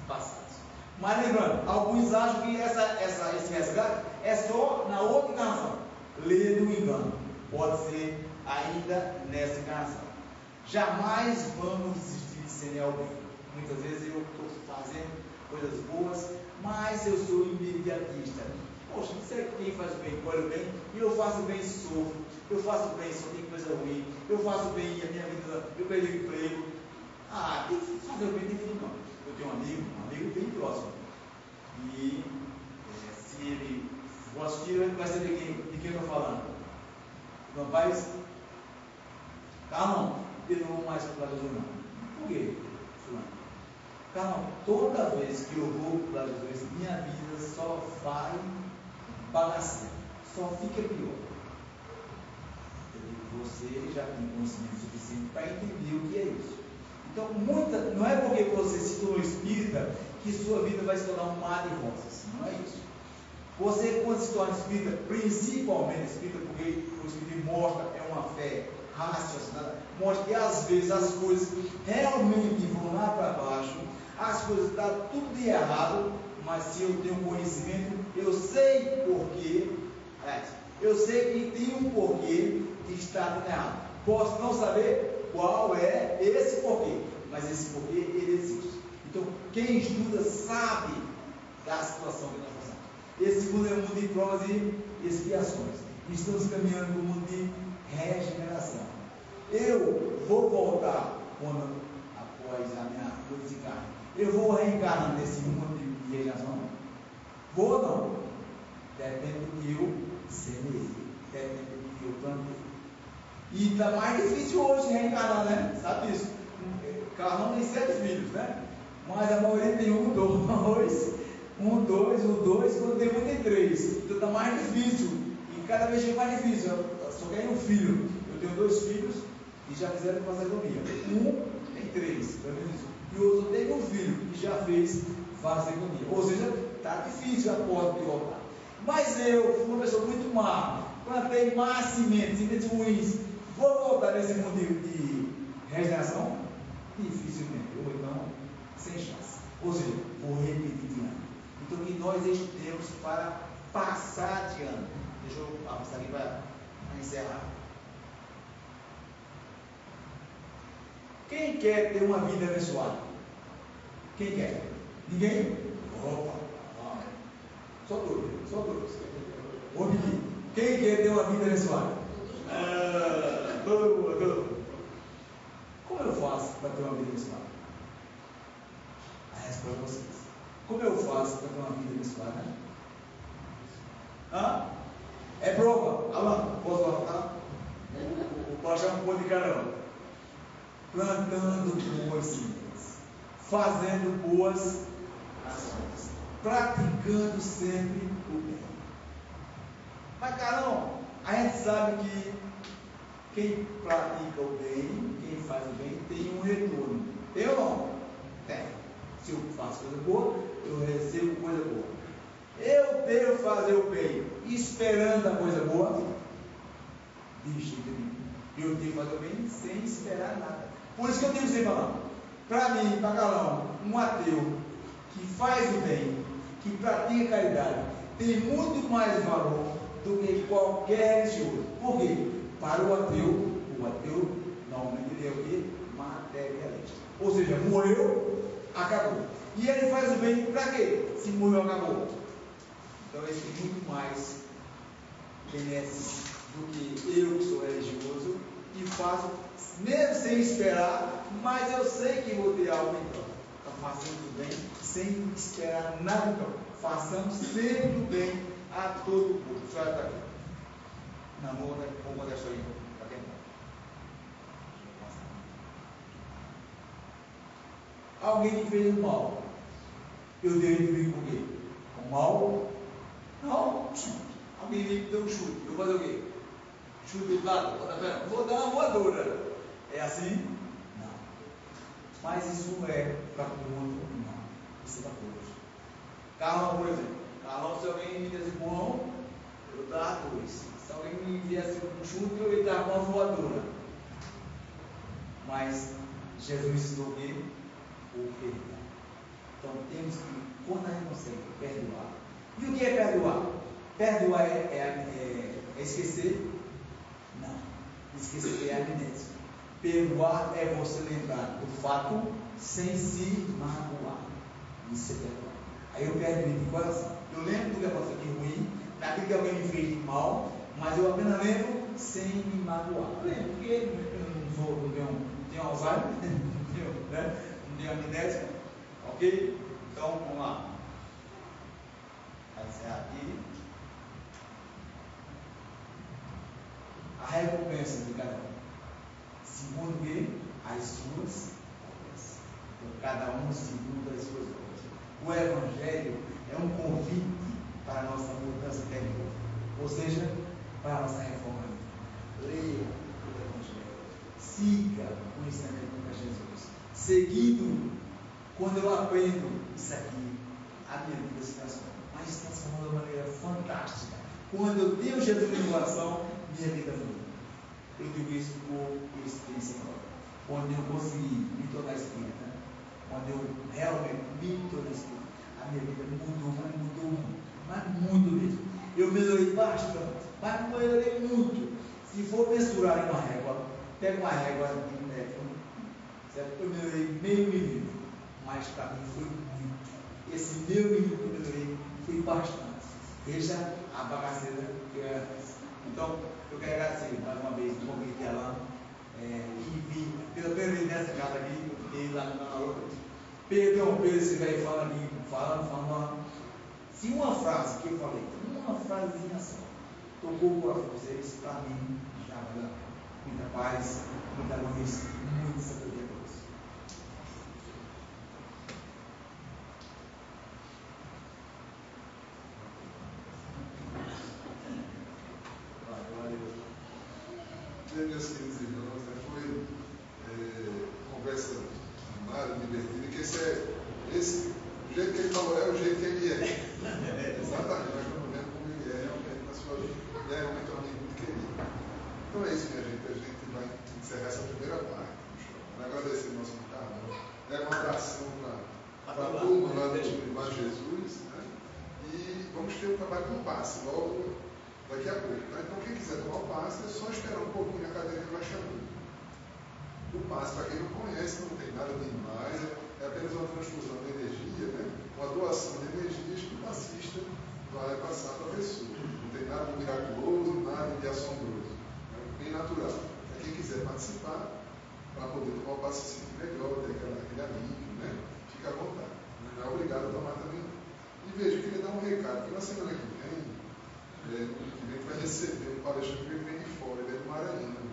passados. Mas lembrando, alguns acham que esse resgate é só na outra encarnação. Lê do engano. Pode ser ainda nessa encarnação. Jamais vamos desistir de ser alguém. Muitas vezes eu estou fazendo coisas boas, mas eu sou imediatista. Poxa, não sei quem faz o bem, colhe o bem, e eu faço bem e sofro. Eu faço bem, só tem coisa ruim. Eu faço bem e a minha vida, eu perdi o emprego. Tem que fazer o bem, tem que não. Eu tenho um amigo bem próximo. E se ele for assistir, ele vai saber de quem eu estou falando. Meu pai, calma, eu não vou mais para Jesus não. Por quê? Calma, toda vez que eu vou para Jesus, minha vida só vai bagaceira, só fica pior. Você já tem conhecimento suficiente para entender o que é isso. Então, não é porque você se tornou espírita que sua vida vai se tornar um mar de rosas. Não é isso. Você, quando se torna espírita, principalmente espírita, porque o espírito mostra, é uma fé raciocinada, mostra que às vezes as coisas realmente vão lá para baixo, as coisas estão tudo de errado, mas se eu tenho conhecimento, eu sei porquê, eu sei que tem um porquê que está tudo errado. Posso não saber qual é esse porquê, mas esse porquê ele existe. Então, quem estuda sabe da situação que nós passamos. Esse mundo é um mundo de provas e expiações. Estamos caminhando para um mundo de regeneração. Eu vou voltar após a minha desencarne. Eu vou reencarnar nesse mundo de regeneração? Vou ou não? Depende do que eu semeei. Depende do que eu plantei. E está mais difícil hoje reencarnar, né? Sabe isso? Carlão tem 7 filhos, né? Mas a maioria tem 1, 2, quando tem 1 tem 3. Então está mais difícil. E cada vez é mais difícil. Eu só ganho um filho. Eu tenho 2 filhos e já fizeram vasectomia. 1 tem 3. E o outro tem um filho que já fez vasectomia. Ou seja, está difícil a porta de voltar. Mas eu fui uma pessoa muito má. Plantei más sementes ruins. Vou voltar nesse mundo de regeneração? Dificilmente. Ou então, sem chance. Ou seja, vou repetir de ano. Então, que nós estudemos para passar de ano. Deixa eu avançar aqui para encerrar. Quem quer ter uma vida abençoada? Quem quer? Ninguém? Opa! Só dois. Vou pedir. Quem quer ter uma vida abençoada? Todo mundo. Como eu faço para ter uma vida abençoada? A resposta é vocês. Como eu faço para ter uma vida abençoada? É prova. Alan, posso anotar? O Paulo chama um pôr de caramba. Plantando boas sementes. fazendo boas ações, praticando sempre o bem. Mas, Carlão, a gente sabe que quem pratica o bem, quem faz o bem, tem um retorno. Tem ou não? Tem. Se eu faço coisa boa, eu recebo coisa boa. Eu devo fazer o bem esperando a coisa boa? Deixa de mim. Eu devo fazer o bem sem esperar nada. Por isso que eu tenho sempre falando. Para mim, para Carlão, um ateu que faz o bem, que pratica caridade, tem muito mais valor do que qualquer religioso. Por quê? Para o ateu normalmente ele é o quê? Materialista. Ou seja, morreu, acabou. E ele faz o bem para quê? Se morreu, acabou. Então ele tem muito mais benesses do que eu que sou religioso e faço, mesmo sem esperar, mas eu sei que vou ter algo em troca. Então façamos o bem sem esperar nada em troca. Façamos sempre o bem a todo o povo. O senhor está aqui. Não, vou mandar isso aí para quem não. Alguém que fez o mal, eu devo vir com o quê? Com o mal? Não. Alguém me deu um chute, eu vou fazer o quê? Chute do lado, vou dar uma voadora. É assim? Não. Mas isso não é para todo mundo, não. Isso é para todos. Carlão, por exemplo. Carlão, se alguém me desse bom, eu dava 2. Se alguém me viesse um chute, eu ia dar uma voadora. Mas Jesus ensinou o quê? O perdão. Então temos que, quando a gente consegue perdoar. E o que é perdoar? Perdoar é esquecer? Não. Esquecer é amnésia. Perdoar é você lembrar do fato sem se magoar. Isso é perdoar. Aí eu perdoei de coração. Eu lembro do que aconteceu aqui ruim, daquilo que alguém me fez de mal, mas eu apenas lembro sem me magoar. Eu lembro, porque eu não tenho Alzheimer, não tenho amnésia. Ok? Então, vamos lá. Vai encerrar aqui. A recompensa de cada um. Segundo o que? As suas obras. Então, cada um segundo as suas obras. O Evangelho é um convite para a nossa mudança interior. Ou seja, para a nossa reforma. Leia o Evangelho. Siga o ensinamento de Jesus. Seguindo, quando eu aprendo isso aqui, a minha vida se transforma. Mas se transforma de uma maneira fantástica. Quando eu tenho Jesus no coração, minha vida muda. Eu digo isso por experiência própria. Quando eu consegui me tornar espírita, quando eu realmente me tornei espírita, a minha vida mudou, mas muito mesmo. Eu melhorei bastante, mas melhorei muito. Se for mensurar em uma régua, pega uma régua de 1 metro, certo? Eu melhorei meio milímetro, mas para mim foi muito. Esse meio milímetro que eu melhorei foi bastante. Veja a bagaceira que eu era antes. Então, eu quero agradecer mais uma vez o convite de Alain, e vi, pela primeira vez nessa casa aqui, eu fiquei lá na outra. Perdão, esse velho falando aqui, falando. Se uma frase que eu falei, uma frasezinha só, tocou o coração de vocês, para mim, já vai dar muita paz, muita luz, muita sabedoria a todos.
Meus queridos irmãos, foi conversa animada, divertida, que esse, o jeito que ele falou é o jeito que ele é. Exatamente, nós estamos vendo como ele é realmente na sua vida. Ele é realmente um amigo muito querido. Então é isso, minha gente, a gente vai encerrar essa primeira parte. Agradecer ao nosso Carlão, uma abração para a turma lá do Jesus, né? E vamos ter um trabalho com passe logo daqui a pouco. Tá? Então, quem quiser tomar o passe, é só esperar um pouquinho a cadeira que vai chamando. O passe, para quem não conhece, não tem nada demais, é apenas uma transfusão de energia, né? Uma doação de energias que o passista vai passar para a pessoa. Não tem nada de miraculoso, nada de assombroso. É bem natural. Para quem quiser participar, para poder tomar o passe se sentir melhor, ter aquele alívio, né? Fica à vontade. Não é obrigado a tomar também. E veja, eu queria dar um recado, que na semana que vem, vai receber um palestrante que vem de fora, ele é do Maranhão.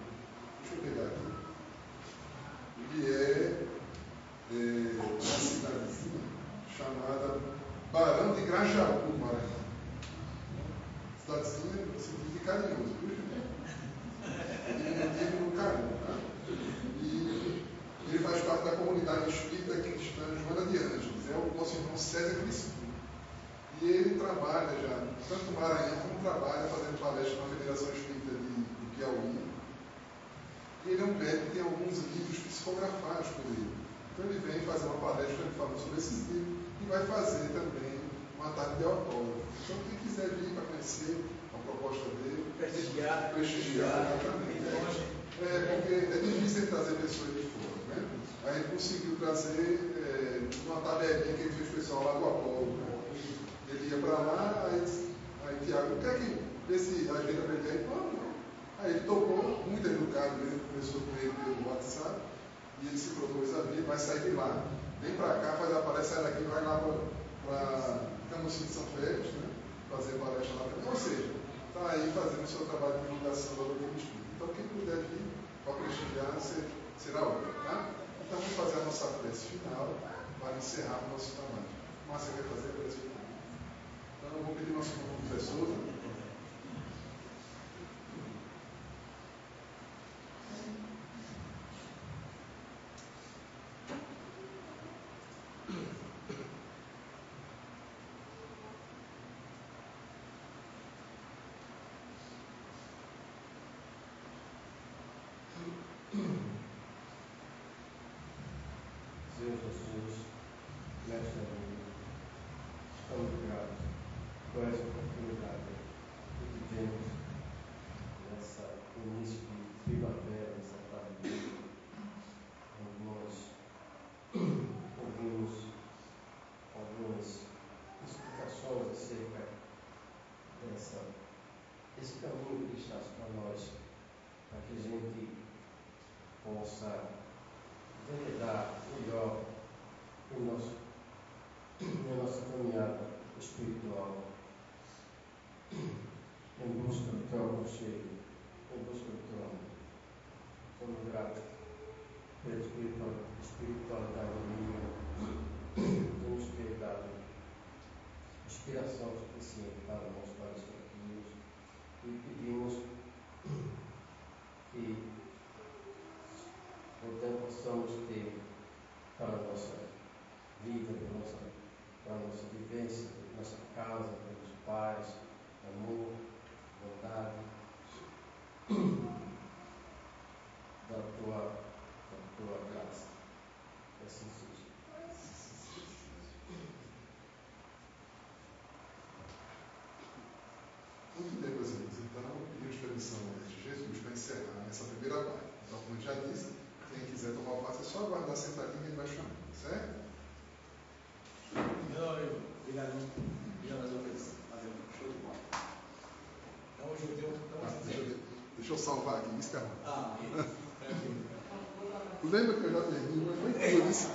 Deixa eu pegar aqui. Ele é Grajaú, Maranhão. Cidadezinha, no sentido de carinhoso, viu, gente? Diminutivo no carinho, tá? E ele faz parte da comunidade espírita cristã Joana de Ângeles, é o nosso irmão César Crispim. E ele trabalha já, tanto no Maranhão, como trabalha fazendo palestra na Federação Espírita do Piauí. E ele é um médico que tem alguns livros psicografados por ele. Então ele vem fazer uma palestra falando sobre esses livros e vai fazer também uma tarde de autógrafo. Então quem quiser vir para conhecer a proposta dele, prestigiar exatamente. Porque é difícil trazer pessoas de fora, né? Aí ele conseguiu trazer uma tabelinha que ele fez pessoal lá do Apolo, né? Ele ia para lá, aí Tiago, quer que vê se agenda para ele aí? Não. Aí ele topou, muito educado, ele começou com ele pelo WhatsApp, e ele se propôs a vir, vai sair de lá. Vem para cá, faz a palestra, sai daqui, vai lá para Camocim de São Félix, né? Fazer palestra lá também. Ou seja, está aí fazendo o seu trabalho de divulgação da doutrina espírita. Então, quem puder vir para prestigiar, será ótimo, tá? Então, vamos fazer a nossa prece final para encerrar o nosso trabalho. Márcia quer fazer a prece final? Então, eu vou pedir ao nosso professor.
Senhor Jesus, mestre amigo, estamos gratos por essa oportunidade que tivemos nessa início de primavera, nessa tarde, onde nós ouvimos algumas explicações acerca desse caminho que está para nós, para que a gente possa veredar melhor na nossa caminhada espiritual, em busca do teu aconchego, em busca do teu amor. Somos gratos pela espiritualidade amiga que nos tem dado inspiração suficiente para mostrar os caminhos e pedimos que portanto possamos ter para a nossa vida, para a nossa vivência, nossa casa, pelos pais, amor, bondade, da tua graça. Que assim seja.
Muito bem, meus amigos. Então, pedimos permissão de Jesus para encerrar essa primeira parte. Então, como eu já disse, quem quiser tomar o passe é só aguardar sentadinho que ele vai chamar, certo?
Obrigado mais uma vez. Valeu, show de bola. Então, hoje eu deu.
Deixa eu salvar aqui, isso que é ruim.
Tranquilo.
Lembra que eu já perdi, mas foi tudo isso.